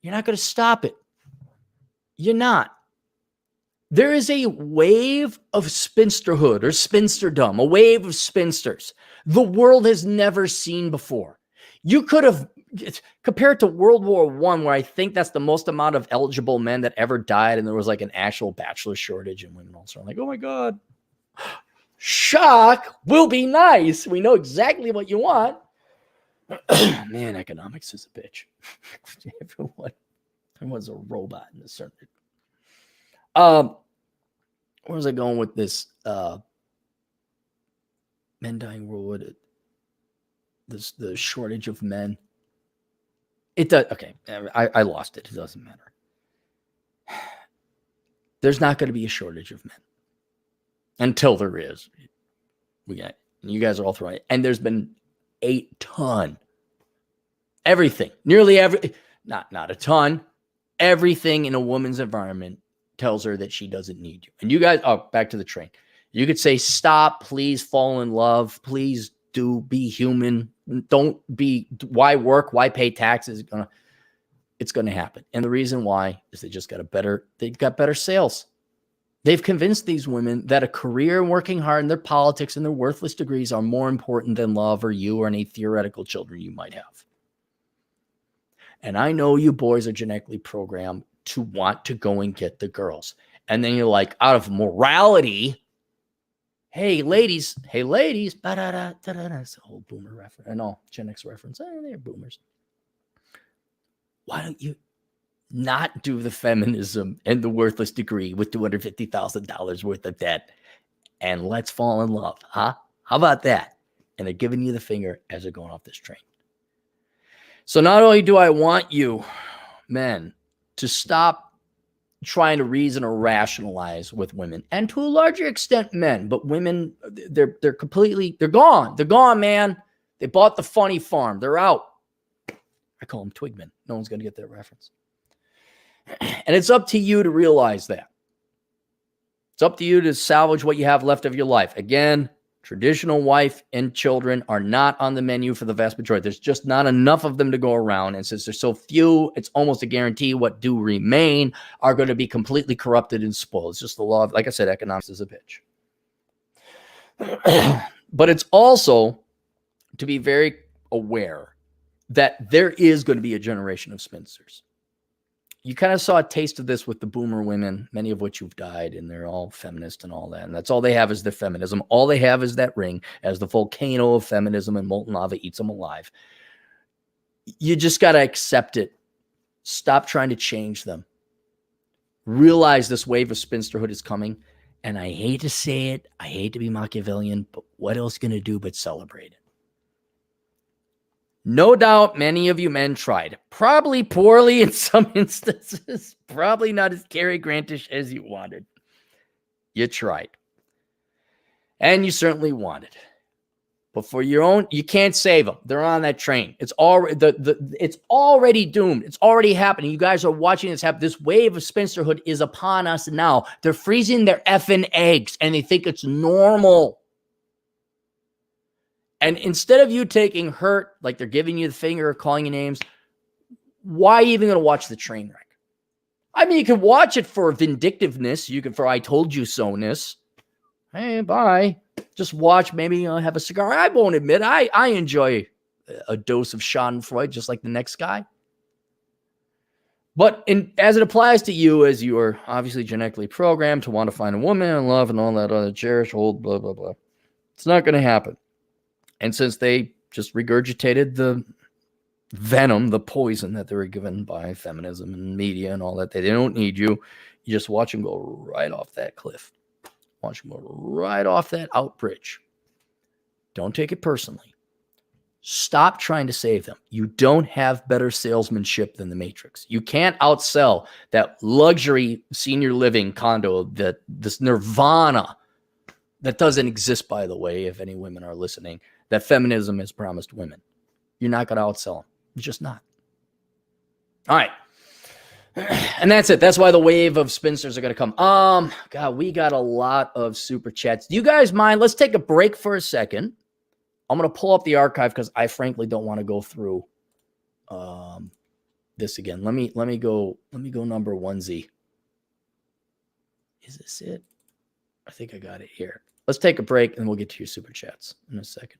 You're not going to stop it. You're not. There is a wave of spinsterhood or spinsterdom, a wave of spinsters the world has never seen before. You could have compared to World War I, where I think that's the most amount of eligible men that ever died, and there was like an actual bachelor shortage, and women also are like, oh my God, shock will be nice. We know exactly what you want. Man, economics is a bitch. Everyone's a robot in a certain. Where was I going with this? Men dying world. The shortage of men. It does. Okay, I lost it. It doesn't matter. There's not going to be a shortage of men until there is. You guys are all throwing it, and there's been a ton. Everything, nearly every, not a ton. Everything in a woman's environment tells her that she doesn't need you. And you guys, back to the train. You could say, stop, please fall in love. Please do be human. Don't be, why work? Why pay taxes? It's going to happen. And the reason why is they've got better sales. They've convinced these women that a career and working hard in their politics and their worthless degrees are more important than love or you or any theoretical children you might have. And I know you boys are genetically programmed to want to go and get the girls. And then you're like, out of morality, Hey, ladies. Hey, ladies. Ba-da-da, da-da-da. It's a whole boomer reference. I know, Gen X reference. They're boomers. Why don't you not do the feminism and the worthless degree with $250,000 worth of debt? And let's fall in love, huh? How about that? And they're giving you the finger as they're going off this train. So not only do I want you, men, to stop trying to reason or rationalize with women, and to a larger extent men, but women, they're completely, they're gone. They're gone, man. They bought the funny farm. They're out. I call them twigmen. No one's going to get that reference. And it's up to you to realize that. It's up to you to salvage what you have left of your life. Again, traditional wife and children are not on the menu for the vast majority. There's just not enough of them to go around. And since there's so few, it's almost a guarantee what do remain are going to be completely corrupted and spoiled. It's just the law of, like I said, economics is a bitch. But it's also to be very aware that there is going to be a generation of spinsters. You kind of saw a taste of this with the boomer women, many of which have died, and they're all feminist and all that. And that's all they have is their feminism. All they have is that ring as the volcano of feminism and molten lava eats them alive. You just got to accept it. Stop trying to change them. Realize this wave of spinsterhood is coming. And I hate to say it. I hate to be Machiavellian, but what else going to do but celebrate it? No doubt many of you men tried. Probably poorly in some instances. Probably not as Cary Grantish as you wanted. You tried. And you certainly wanted. But for your own, you can't save them. They're on that train. It's already it's already doomed. It's already happening. You guys are watching this happen. This wave of spinsterhood is upon us now. They're freezing their effing eggs and they think it's normal. And instead of you taking hurt, like they're giving you the finger or calling you names, why are you even going to watch the train wreck? I mean, you can watch it for vindictiveness. You can for I told you so-ness. Hey, bye. Just watch, maybe have a cigar. I won't admit, I enjoy a dose of schadenfreude just like the next guy. But as it applies to you, as you are obviously genetically programmed to want to find a woman and love and all that other cherish, old, blah, blah, blah. It's not going to happen. And since they just regurgitated the venom, the poison that they were given by feminism and media and all that, they don't need you. You just watch them go right off that cliff. Watch them go right off that out bridge. Don't take it personally. Stop trying to save them. You don't have better salesmanship than the Matrix. You can't outsell that luxury senior living condo, that this nirvana that doesn't exist, by the way, if any women are listening, that feminism has promised women. You're not going to outsell them. You're just not. All right. And that's it. That's why the wave of spinsters are going to come. God, we got a lot of super chats. Do you guys mind? Let's take a break for a second. I'm going to pull up the archive because I frankly don't want to go through this again. Let me go number 1Z. Is this it? I think I got it here. Let's take a break and we'll get to your super chats in a second.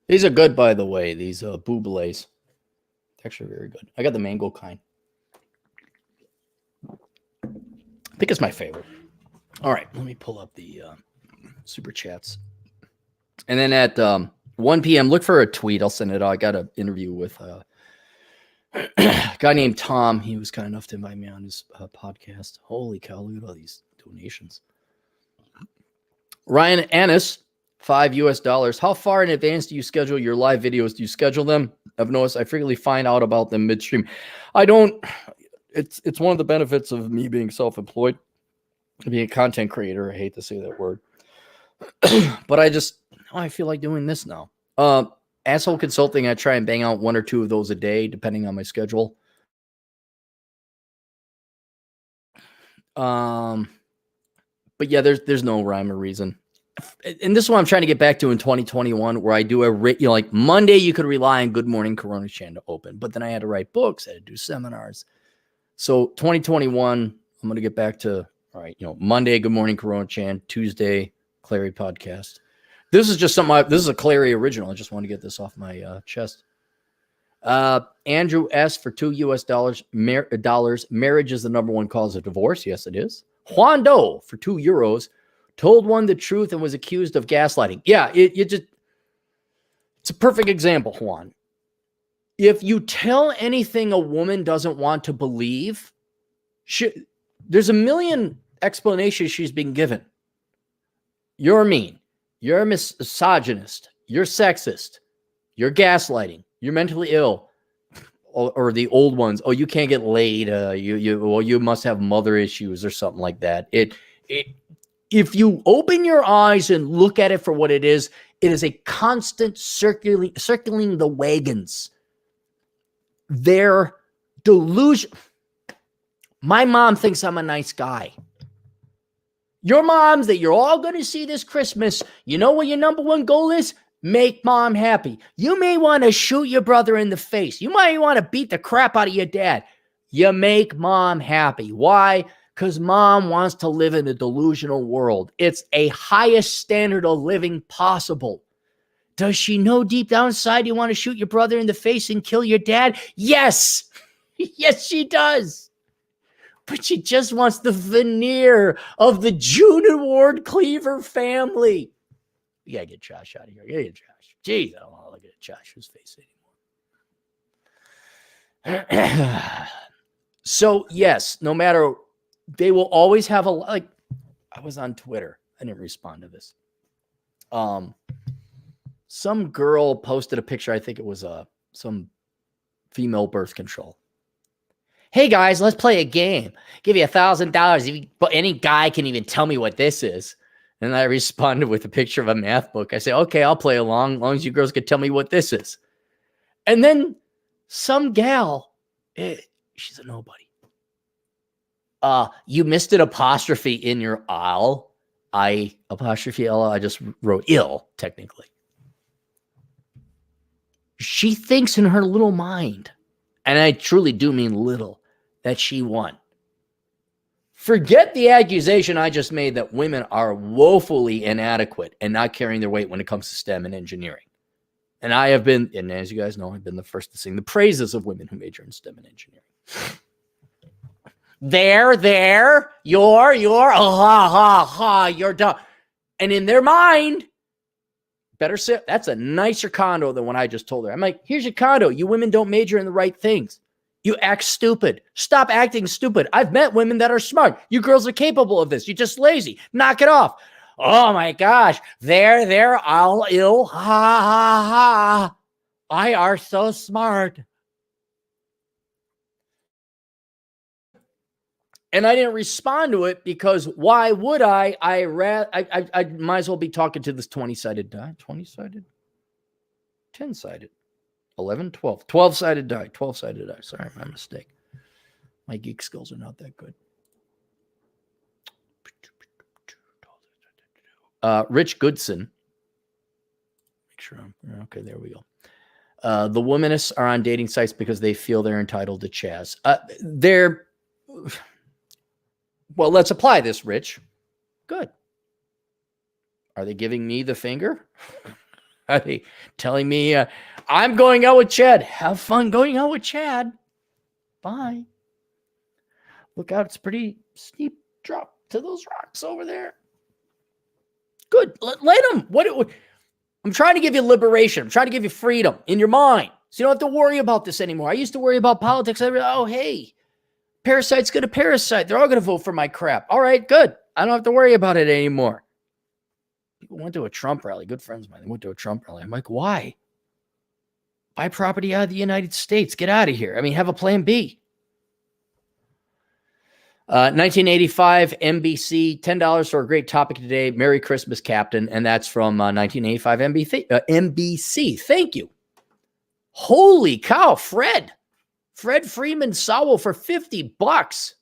These are good, by the way. These Bublés. Actually very good. I got the mango kind. I think it's my favorite. All right, let me pull up the super chats. And then at 1 p.m., look for a tweet. I'll send it out. I got an interview with a guy named Tom. He was kind enough to invite me on his podcast. Holy cow, look at all these donations. Ryan Annis, $5 US. How far in advance do you schedule your live videos? Do you schedule them? I've noticed I frequently find out about them midstream. I don't. It's one of the benefits of me being self-employed, being a content creator. I hate to say that word, but I feel like doing this now. Asshole Consulting, I try and bang out 1 or 2 of those a day, depending on my schedule. But yeah, there's no rhyme or reason. And this is what I'm trying to get back to in 2021, where I do like Monday, you could rely on Good Morning Corona Chan to open, but then I had to write books, I had to do seminars. So 2021, I'm going to get back to, all right, Monday, Good Morning Corona Chan, Tuesday, Clary podcast. This is just this is a Clary original. I just want to get this off my chest. Andrew S. for $2 US. Marriage is the number 1 cause of divorce. Yes, it is. Juan Doe for €2 told one the truth and was accused of gaslighting. Yeah, it's a perfect example, Juan. If you tell anything a woman doesn't want to believe, there's a million explanations she's been given. You're mean. You're a misogynist. You're sexist. You're gaslighting. You're mentally ill. Or the old ones. Oh, you can't get laid. You must have mother issues or something like that. If you open your eyes and look at it for what it is a constant circling the wagons. They're delusion. My mom thinks I'm a nice guy. Your moms that you're all going to see this Christmas, you know what your number 1 goal is? Make mom happy. You may want to shoot your brother in the face. You might want to beat the crap out of your dad. You make mom happy. Why? Because mom wants to live in a delusional world. It's a highest standard of living possible. Does she know deep down inside you want to shoot your brother in the face and kill your dad? Yes. Yes, she does. But she just wants the veneer of the June Award Cleaver family. You gotta get Josh out of here. Yeah, Josh. Jeez, I don't want to look at Josh's face anymore. So, yes, no matter, they will always have I was on Twitter. I didn't respond to this. Some girl posted a picture. I think it was some female birth control. Hey guys, let's play a game. Give you $1,000. But any guy can even tell me what this is. And I responded with a picture of a math book. I say, okay, I'll play along as long as you girls can tell me what this is. And then some gal, she's a nobody. You missed an apostrophe in your L. I apostrophe L. I just wrote ill, technically. She thinks in her little mind, and I truly do mean little, that she won. Forget the accusation I just made that women are woefully inadequate and not carrying their weight when it comes to STEM and engineering. And I have been, and as you guys know, I've been the first to sing the praises of women who major in STEM and engineering. You're, you're dumb. And in their mind, better say, that's a nicer condo than what I just told her. I'm like, here's your condo. You women don't major in the right things. You act stupid. Stop acting stupid. I've met women that are smart. You girls are capable of this. You're just lazy. Knock it off. Oh my gosh. They're all ill. Ha, ha, ha. I are so smart. And I didn't respond to it because why would I? I might as well be talking to this 20-sided die. 20-sided? 10-sided. 11, 12. 12-sided die. 12-sided die. Sorry, my mistake. My geek skills are not that good. Rich Goodson. Make sure I'm okay. There we go. The womanists are on dating sites because they feel they're entitled to Chaz. Well, let's apply this, Rich. Good. Are they giving me the finger? Are they telling me I'm going out with Chad? Have fun going out with Chad. Bye. Look out. It's a pretty steep drop to those rocks over there. Good. Let them. I'm trying to give you liberation. I'm trying to give you freedom in your mind. So you don't have to worry about this anymore. I used to worry about politics. Oh, hey, parasite's going to parasite. They're all going to vote for my crap. All right, good. I don't have to worry about it anymore. People went to a Trump rally. Good friends of mine. They went to a Trump rally. I'm like, why? Buy property out of the United States. Get out of here. I mean, have a plan B. 1985 NBC, $10 for a great topic today. Merry Christmas, Captain. And that's from 1985 NBC. Thank you. Holy cow, Fred Freeman Sowell for $50.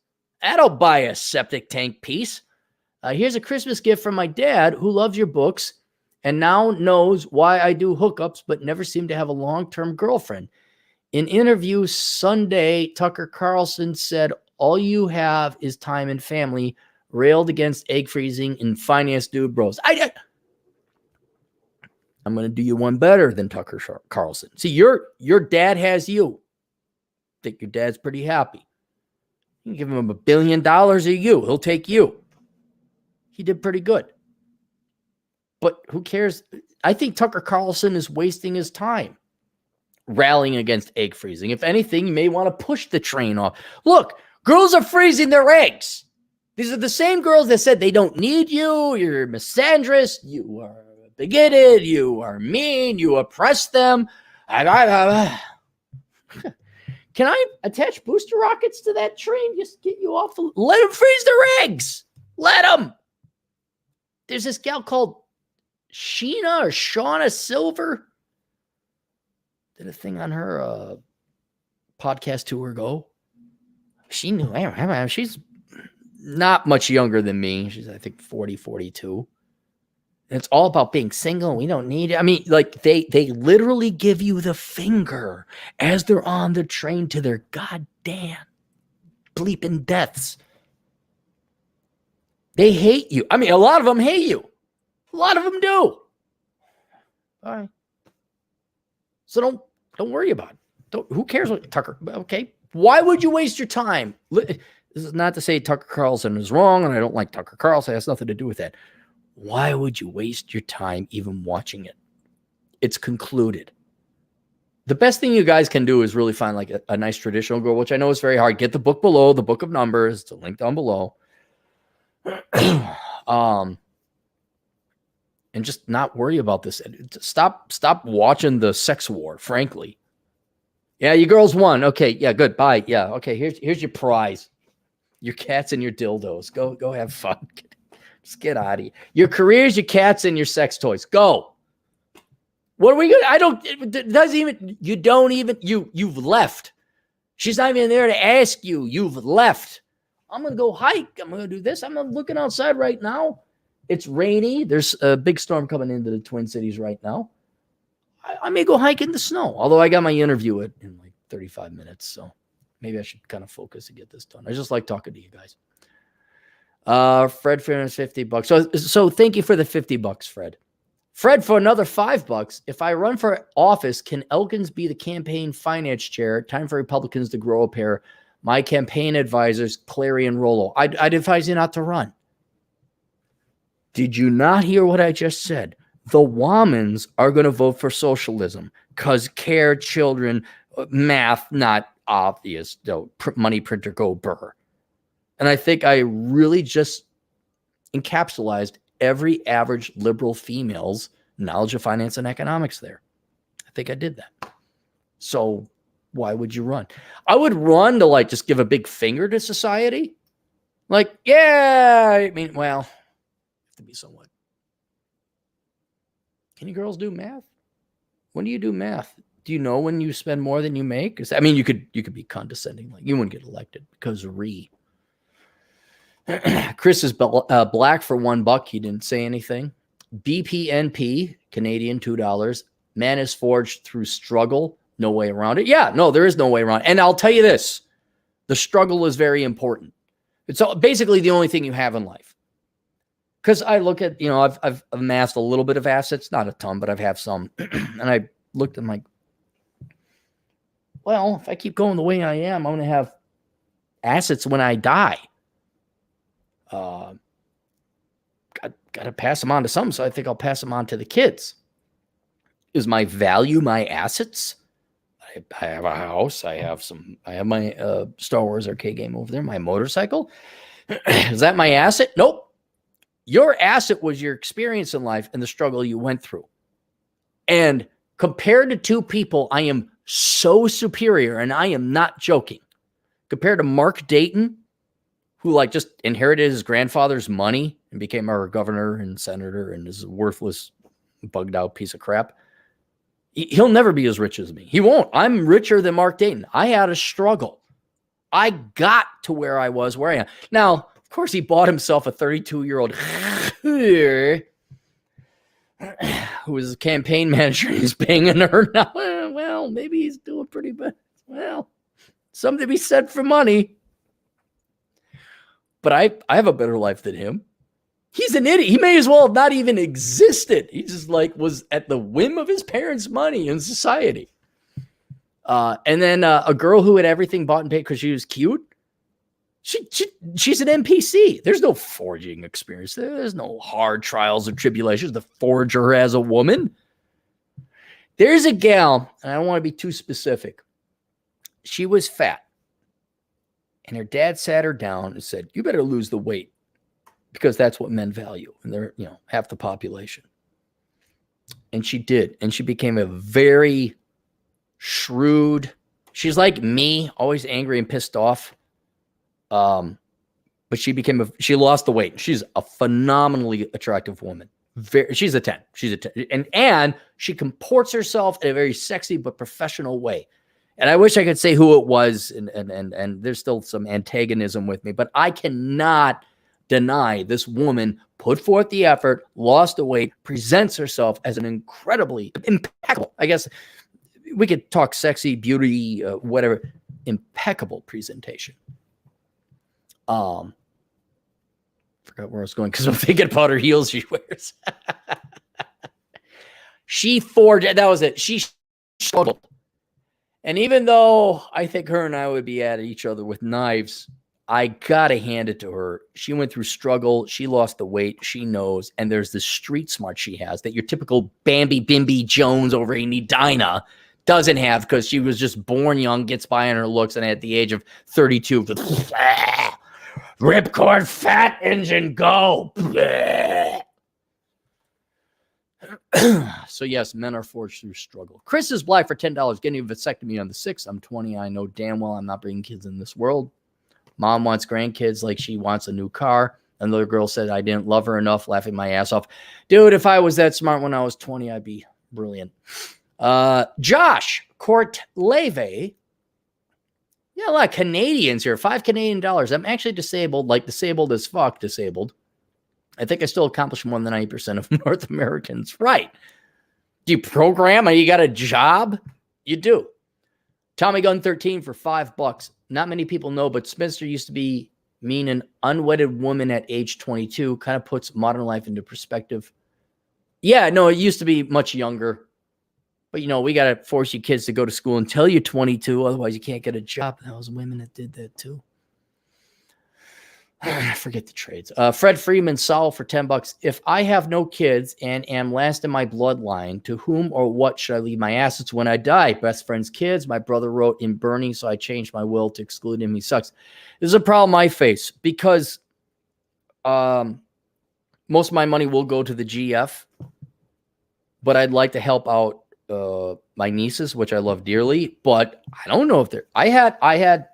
That'll buy a septic tank piece. Here's a Christmas gift from my dad who loves your books and now knows why I do hookups but never seem to have a long-term girlfriend. In interview Sunday, Tucker Carlson said, all you have is time and family, railed against egg freezing and finance dude bros. I'm going to do you one better than Tucker Carlson. See, your dad has you. Think your dad's pretty happy. You can give him $1 billion of you. He'll take you. He did pretty good. But who cares? I think Tucker Carlson is wasting his time rallying against egg freezing. If anything, you may want to push the train off. Look, girls are freezing their eggs. These are the same girls that said they don't need you. You're misandrist. You are bigoted. You are mean. You oppress them. Can I attach booster rockets to that train? Just get you off. Let them freeze their eggs. Let them. There's this gal called Sheena or Shauna Silver. Did a thing on her podcast tour ago. She knew. She's not much younger than me. She's, I think, 40, 42. And it's all about being single. We don't need it. I mean, like they literally give you the finger as they're on the train to their goddamn bleeping deaths. They hate you. I mean, a lot of them hate you. A lot of them do. All right. So don't worry about it. Who cares what Tucker? Okay. Why would you waste your time? This is not to say Tucker Carlson is wrong, and I don't like Tucker Carlson. It has nothing to do with that. Why would you waste your time even watching it? It's concluded. The best thing you guys can do is really find like a nice traditional girl, which I know is very hard. Get the book below, the book of Numbers. It's a link down below. And just not worry about this. Stop watching the sex war, frankly. Yeah, you girls won. Okay, yeah, good. Bye. Yeah, okay, here's your prize. Your cats and your dildos. Go have fun. Just get out of here. Your careers, your cats, and your sex toys. Go. What are we going to, you've left. She's not even there to ask you. You've left. I'm going to go hike. I'm going to do this. I'm looking outside right now. It's rainy. There's a big storm coming into the Twin Cities right now. I may go hike in the snow, although I got my interview in like 35 minutes. So maybe I should kind of focus and get this done. I just like talking to you guys. Fred for $50. So thank you for the $50, Fred. Fred, for another $5. If I run for office, can Elkins be the campaign finance chair? Time for Republicans to grow a pair. My campaign advisors, Clary and Rollo. I'd advise you not to run. Did you not hear what I just said? The Womans are going to vote for socialism because care, children, math, not obvious. Money printer, go burr. And I think I really just encapsulated every average liberal female's knowledge of finance and economics there. I think I did that. So why would you run? I would run to like just give a big finger to society. Like, yeah, I mean, well, have to be somewhat. Can you girls do math? When do you do math? Do you know when you spend more than you make? I mean, you could be condescending. Like you wouldn't get elected because Chris is black for $1. He didn't say anything. BPNP, Canadian, $2. Man is forged through struggle. No way around it. Yeah, no, there is no way around it. And I'll tell you this. The struggle is very important. It's basically the only thing you have in life. because I look at, I've amassed a little bit of assets, not a ton, but I've have some. And I looked and I'm like, well, if I keep going the way I am, I'm going to have assets when I die. Got to pass them on to some. So I think I'll pass them on to the kids. Is my value my assets? I have a house. I have my Star Wars arcade game over there, my motorcycle. Is that my asset? Nope. Your asset was your experience in life and the struggle you went through. And compared to two people, I am so superior, and I am not joking. Compared to Mark Dayton, who like just inherited his grandfather's money and became our governor and senator and is a worthless, bugged out piece of crap. He'll never be as rich as me. He won't. I'm richer than Mark Dayton. I had a struggle. I got to where I was, where I am. Now, of course, he bought himself a 32-year-old who was a campaign manager. He's banging her now. Well, maybe he's doing pretty bad. Well, something to be said for money. But I have a better life than him. He's an idiot. He may as well have not even existed. He just like was at the whim of his parents' money in society. And then a girl who had everything bought and paid because she was cute. She's an NPC. There's no forging experience. There's no hard trials or tribulations to forge her as a woman. There's a gal, and I don't want to be too specific. She was fat. And her dad sat her down and said, you better lose the weight because that's what men value. And they're, half the population. And she did. And she became a very shrewd. She's like me, always angry and pissed off. But she lost the weight. She's a phenomenally attractive woman. She's a 10. She's a 10. And she comports herself in a very sexy but professional way. And I wish I could say who it was, and there's still some antagonism with me, but I cannot deny this woman put forth the effort, lost the weight, presents herself as an incredibly impeccable, I guess we could talk sexy, beauty, whatever, impeccable presentation. Forgot where I was going because I'm thinking about her heels she wears. She forged, that was it. She struggled. And even though I think her and I would be at each other with knives, I got to hand it to her. She went through struggle. She lost the weight. She knows. And there's this street smart she has that your typical Bambi Bimby Jones over in Edina doesn't have because she was just born young, gets by on her looks, and at the age of 32, ripcord fat engine go. So yes, men are forged through struggle. Chris is black for $10, getting a vasectomy on the 6th. I'm 20. I know damn well I'm not bringing kids in this world. Mom wants grandkids like she wants a new car. Another girl said I didn't love her enough, laughing my ass off. Dude, if I was that smart when I was 20, I'd be brilliant. Josh Courtleve. Yeah, a lot of Canadians here. $5 Canadian. I'm actually disabled, like disabled as fuck disabled. I think I still accomplished more than 90% of North Americans. Right. Do you program? You got a job? You do. Tommy Gun 13 for $5. Not many people know, but spinster used to mean an unwedded woman at age 22. Kind of puts modern life into perspective. Yeah, no, it used to be much younger. But, we got to force you kids to go to school until you're 22. Otherwise, you can't get a job. That was women that did that, too. I forget the trades. Fred Freeman Saul for $10. If I have no kids and am last in my bloodline, to whom or what should I leave my assets when I die? Best friend's kids. My brother wrote in Bernie, so I changed my will to exclude him. He sucks. This is a problem I face because most of my money will go to the GF, but I'd like to help out my nieces, which I love dearly. But I don't know if they're. I had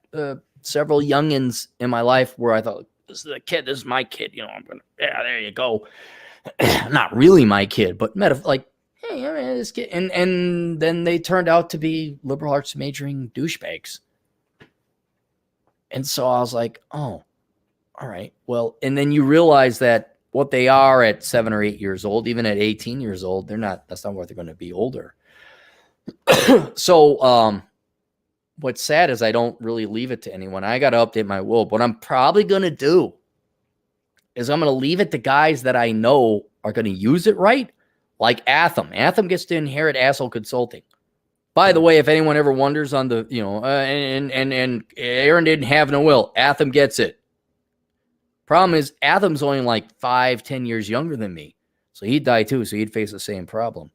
several youngins in my life where I thought, this is a kid. This is my kid. I'm gonna. Yeah, there you go. Not really my kid, but like, hey, this kid. And then they turned out to be liberal arts majoring douchebags. And so I was like, oh, all right. Well, and then you realize that what they are at 7 or 8 years old, even at 18 years old, that's not what they're going to be older. So, what's sad is I don't really leave it to anyone. I got to update my will. What I'm probably going to do is I'm going to leave it to guys that I know are going to use it right, like Atham. Atham gets to inherit Asshole Consulting. By the way, if anyone ever wonders on the, and Aaron didn't have no will, Atham gets it. Problem is, Atham's only like 5-10 years younger than me. So he'd die too, so he'd face the same problem.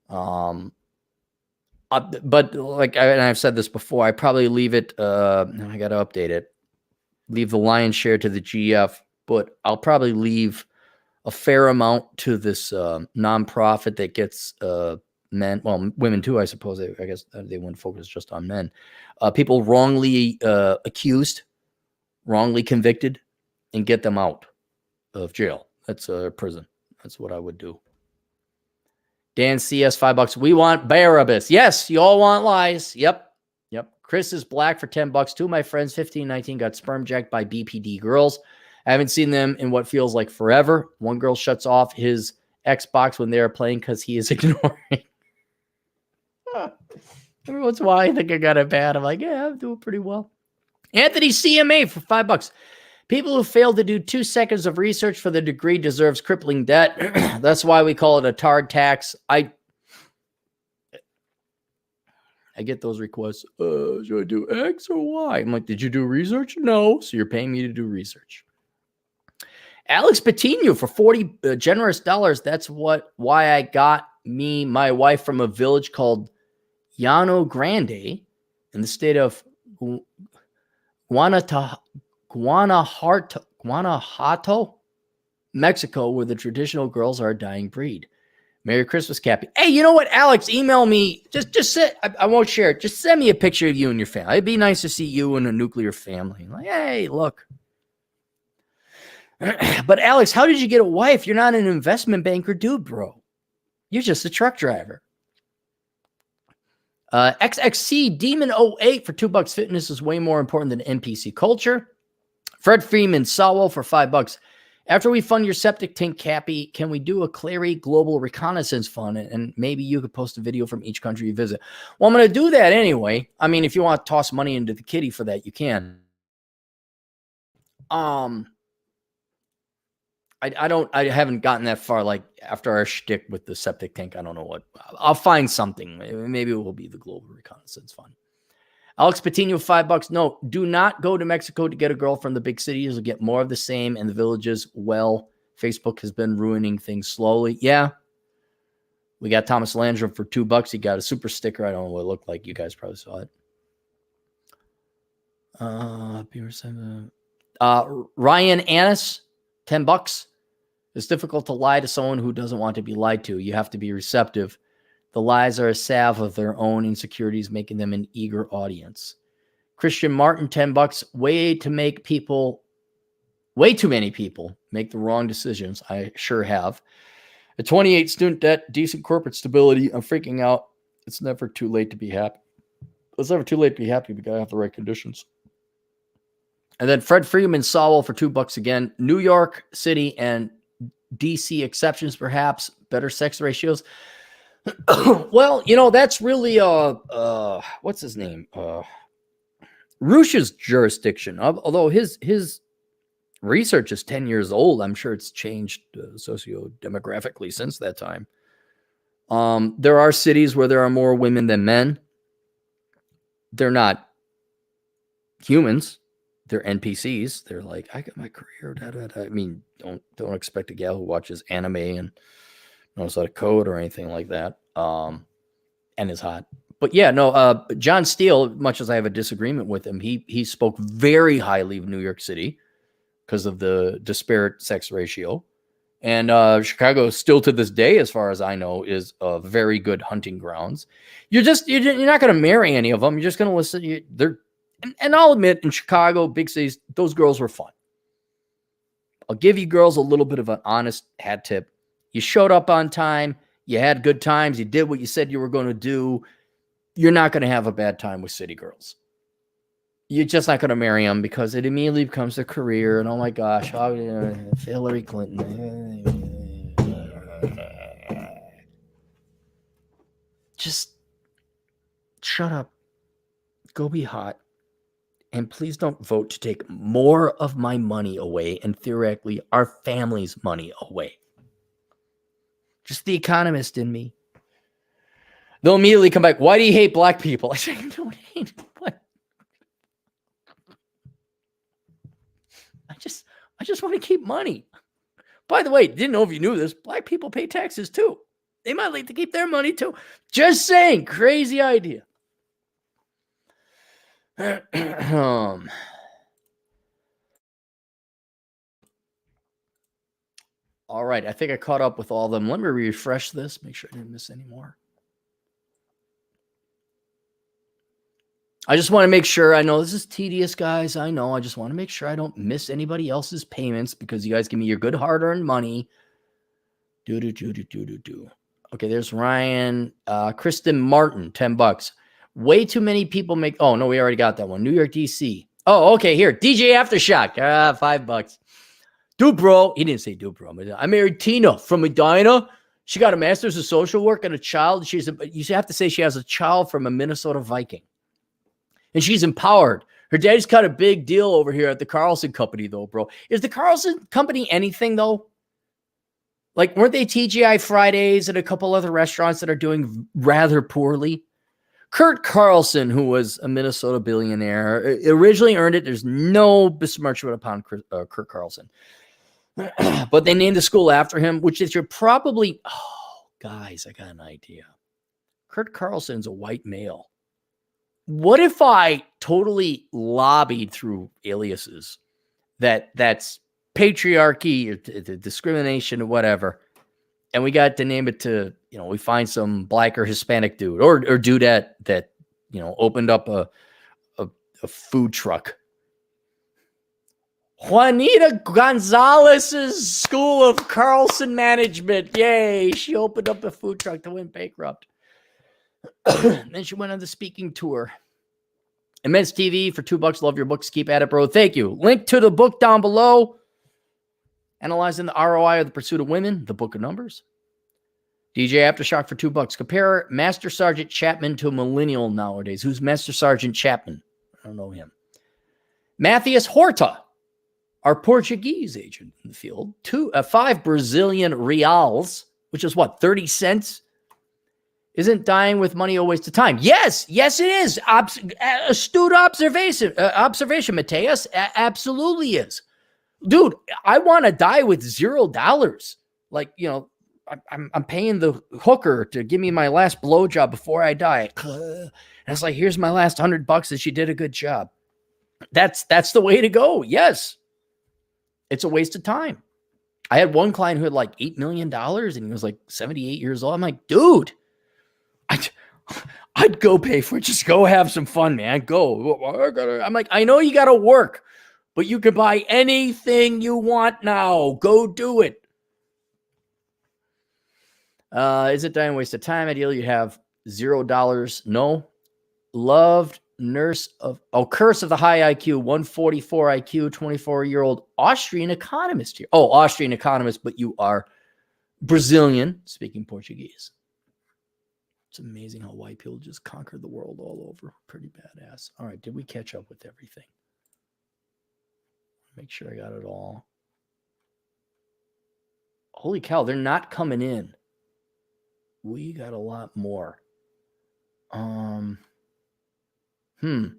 But like I've said this before, I probably leave it, I got to update it, leave the lion's share to the GF, but I'll probably leave a fair amount to this nonprofit that gets men, well, women too, I suppose. I guess they wouldn't focus just on men. People wrongly accused, wrongly convicted, and get them out of jail. That's prison. That's what I would do. Dan CS, $5. We want Barabbas. Yes, you all want lies. Yep. Chris is black for $10. Two of my friends, 15, 19, got sperm jacked by BPD girls. I haven't seen them in what feels like forever. One girl shuts off his Xbox when they are playing because he is ignoring. Every once in a while, I think I got it bad. I'm like, yeah, I'm doing pretty well. Anthony CMA for $5. People who fail to do 2 seconds of research for the degree deserves crippling debt. That's why we call it a tard tax. I get those requests. Should I do X or Y? I'm like, did you do research? No. So you're paying me to do research. Alex Patino for 40 generous dollars. That's why I got my wife from a village called Llano Grande in the state of Guanajuato, Mexico, where the traditional girls are a dying breed. Merry Christmas, Cappy. Hey, you know what, Alex? Email me. Just say, I won't share it. Just send me a picture of you and your family. It'd be nice to see you and a nuclear family. Like, hey, look. But Alex, how did you get a wife? You're not an investment banker, dude, bro. You're just a truck driver. XXC Demon 08 for $2. Fitness is way more important than NPC culture. Fred Freeman Sawo for $5. After we fund your septic tank, Cappy, can we do a Clary Global Reconnaissance Fund? And maybe you could post a video from each country you visit. Well, I'm going to do that anyway. I mean, if you want to toss money into the kitty for that, you can. I haven't gotten that far. Like after our shtick with the septic tank, I don't know what. I'll find something. Maybe it will be the Global Reconnaissance Fund. Alex Patino, $5. No, do not go to Mexico to get a girl from the big cities. You'll get more of the same. And the villages, well, Facebook has been ruining things slowly. Yeah. We got Thomas Landrum for $2. He got a super sticker. I don't know what it looked like. You guys probably saw it. Ryan Annis, $10. It's difficult to lie to someone who doesn't want to be lied to. You have to be receptive. The lies are a salve of their own insecurities, making them an eager audience. Christian Martin, $10. Way too many people make the wrong decisions. I sure have. At 28, student debt, decent corporate stability. I'm freaking out. It's never too late to be happy. It's never too late to be happy. We got to have the right conditions. And then Fred Freeman Sowell for $2 again. New York City and DC exceptions, perhaps. Better sex ratios. Well, that's really what's his name? Rush's jurisdiction. Although his research is 10 years old, I'm sure it's changed socio-demographically since that time. There are cities where there are more women than men. They're not humans. They're NPCs. They're like, I got my career. I mean, don't expect a gal who watches anime and knows how to code or anything like that. And is hot. But yeah, no, John Steele, much as I have a disagreement with him, he spoke very highly of New York City because of the disparate sex ratio. And Chicago, still to this day, as far as I know, is very good hunting grounds. You're not going to marry any of them. You're just going to listen. And I'll admit, in Chicago, big cities, those girls were fun. I'll give you girls a little bit of an honest hat tip. You showed up on time. You had good times. You did what you said you were going to do. You're not going to have a bad time with city girls. You're just not going to marry them because it immediately becomes a career. And oh my gosh, Hillary Clinton. Just shut up. Go be hot. And please don't vote to take more of my money away and theoretically our family's money away. Just the economist in me. They'll immediately come back. Why do you hate black people? I say, I don't hate what? I just want to keep money. By the way, didn't know if you knew this. Black people pay taxes too. They might like to keep their money too. Just saying, crazy idea. All right, I think I caught up with all of them. Let me refresh this, make sure I didn't miss any more. I just want to make sure, I know this is tedious, guys. I know. I just want to make sure I don't miss anybody else's payments because you guys give me your good hard-earned money. Okay, there's Ryan. Kristen Martin, $10. Way too many people make... Oh, no, we already got that one. New York, D.C. Oh, okay, here. DJ Aftershock. $5. Dude, bro. He didn't say dude, bro. I married Tina from Medina. She got a master's of social work and a child. You have to say she has a child from a Minnesota Viking. And she's empowered. Her daddy's got a big deal over here at the Carlson Company, though, bro. Is the Carlson Company anything, though? Like, weren't they TGI Fridays and a couple other restaurants that are doing rather poorly? Kurt Carlson, who was a Minnesota billionaire, originally earned it. There's no besmirchment upon Kurt Carlson. But they named the school after him, which is you're probably... Oh, guys, I got an idea. Kurt Carlson's a white male. What if I totally lobbied through aliases that's patriarchy or discrimination or whatever, and we got to name it to, we find some black or Hispanic dude or dudette that, opened up a food truck. Juanita Gonzalez's School of Carlson Management. Yay. She opened up a food truck that went bankrupt. Then she went on the speaking tour. Immense TV for $2. Love your books. Keep at it, bro. Thank you. Link to the book down below. Analyzing the ROI of the Pursuit of Women, the Book of Numbers. DJ Aftershock for $2. Compare Master Sergeant Chapman to a millennial nowadays. Who's Master Sergeant Chapman? I don't know him. Matthias Horta, our Portuguese agent in the field. 5 Brazilian reals, which is what, 30 cents? Isn't dying with money a waste of time? Yes, it is. Astute observation, Mateus. Absolutely is. Dude, I want to die with $0. Like, I'm paying the hooker to give me my last blowjob before I die. And it's like, here's my last $100 and she did a good job. That's the way to go. Yes. It's a waste of time. I had one client who had like $8 million and he was like 78 years old. I'm like, dude, I'd go pay for it. Just go have some fun, man. Go. I'm like, I know you got to work, but you can buy anything you want now. Go do it. Is it dying a waste of time? Ideally, you have $0. No. Loved nurse of curse of the high IQ, 144 IQ, 24-year-old Austrian economist here. Oh, Austrian economist, but you are Brazilian, speaking Portuguese. It's amazing how white people just conquered the world all over. Pretty badass. All right, did we catch up with everything? Make sure I got it all. Holy cow, they're not coming in. We got a lot more. Let me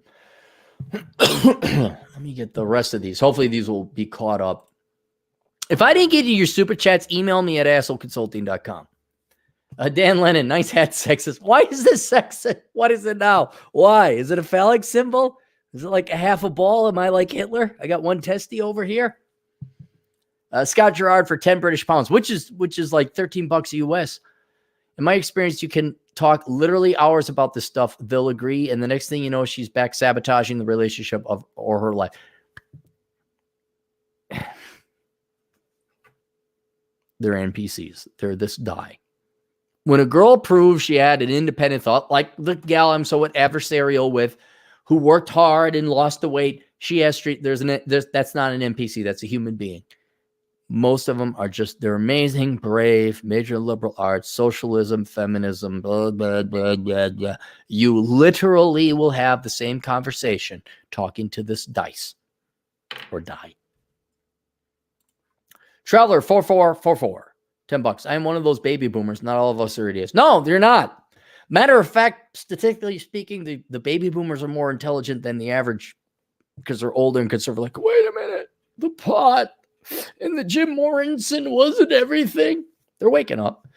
get the rest of these. Hopefully these will be caught up. If I didn't get you your super chats, email me at assholeconsulting.com. Dan Lennon, nice hat, sexist. Why is this sexist? What is it now? Why? Is it a phallic symbol? Is it like a half a ball? Am I like Hitler? I got one testy over here. Scott Gerard for 10 British pounds, which is like $13 US. In my experience, you can talk literally hours about this stuff. They'll agree. And the next thing you know, she's back sabotaging the relationship or her life. They're NPCs. They're this die. When a girl proves she had an independent thought, like the gal I'm so adversarial with, who worked hard and lost the weight, she has street. That's not an NPC. That's a human being. Most of them are just, they're amazing, brave, major liberal arts, socialism, feminism, blah, blah, blah, blah, blah. You literally will have the same conversation talking to this dice or die. Traveler 4444, $10. I am one of those baby boomers. Not all of us are idiots. No, they're not. Matter of fact, statistically speaking, the baby boomers are more intelligent than the average because they're older and conservative. Like, wait a minute, the pot and the Jim Morrison wasn't everything. They're waking up.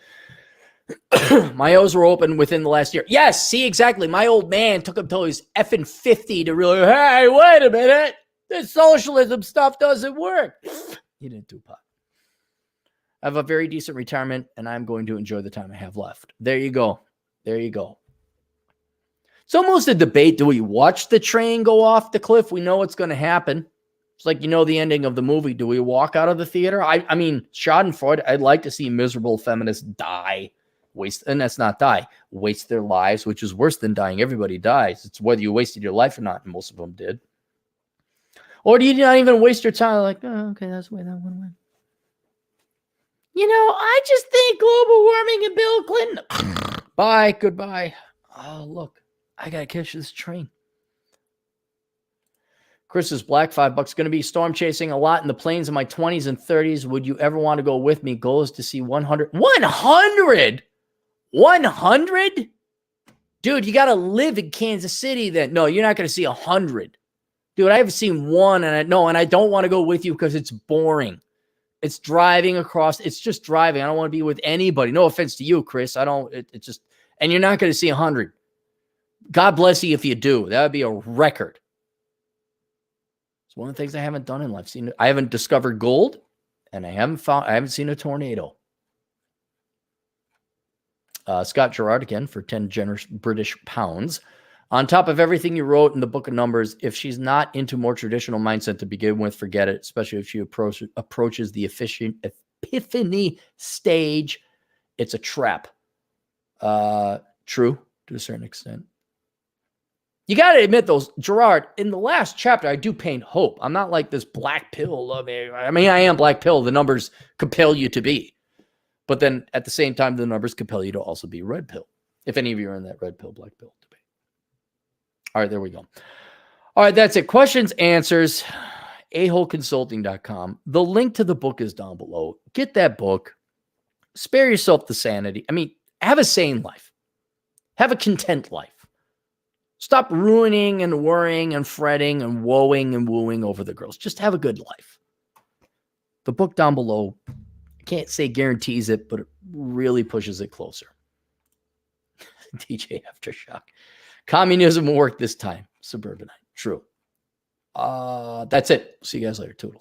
My O's were open within the last year. Yes, see, exactly. My old man took him till he was effing 50 to really, hey, wait a minute. This socialism stuff doesn't work. He didn't do pot. I have a very decent retirement, and I'm going to enjoy the time I have left. There you go. There you go. It's almost a debate. Do we watch the train go off the cliff? We know what's going to happen. It's like, you know, the ending of the movie. Do we walk out of the theater? I mean, Schadenfreude, I'd like to see miserable feminists die. And that's not die. Waste their lives, which is worse than dying. Everybody dies. It's whether you wasted your life or not. And most of them did. Or do you not even waste your time? Like, oh, okay, that's the way that one went. You know, I just think global warming and Bill Clinton. Bye, goodbye. Oh, look, I got to catch this train. Chris's Black, $5. Going to be storm chasing a lot in the plains in my 20s and 30s. Would you ever want to go with me? Goal is to see 100. 100? 100? Dude, you got to live in Kansas City then. No, you're not going to see 100. Dude, I haven't seen one, and I don't want to go with you because it's boring. It's driving across. It's just driving. I don't want to be with anybody. No offense to you, Chris. It's just, and you're not going to see 100. God bless you if you do. That would be a record. It's one of the things I haven't done in life. I haven't discovered gold, and I haven't seen a tornado. Scott Gerard again for 10 generous British pounds. On top of everything you wrote in the book of Numbers, if she's not into more traditional mindset to begin with, forget it, especially if she approaches the epiphany stage. It's a trap. True, to a certain extent. You got to admit, those, Gerard, in the last chapter, I do paint hope. I'm not like this black pill. I mean, I am black pill. The numbers compel you to be. But then at the same time, the numbers compel you to also be red pill. If any of you are in that red pill, black pill debate. All right, there we go. All right, that's it. Questions, answers, aholeconsulting.com. The link to the book is down below. Get that book. Spare yourself the sanity. I mean, have a sane life. Have a content life. Stop ruining and worrying and fretting and woeing and wooing over the girls. Just have a good life. The book down below, I can't say guarantees it, but it really pushes it closer. DJ Aftershock. Communism will work this time. Suburbanite. True. That's it. See you guys later. Toodles.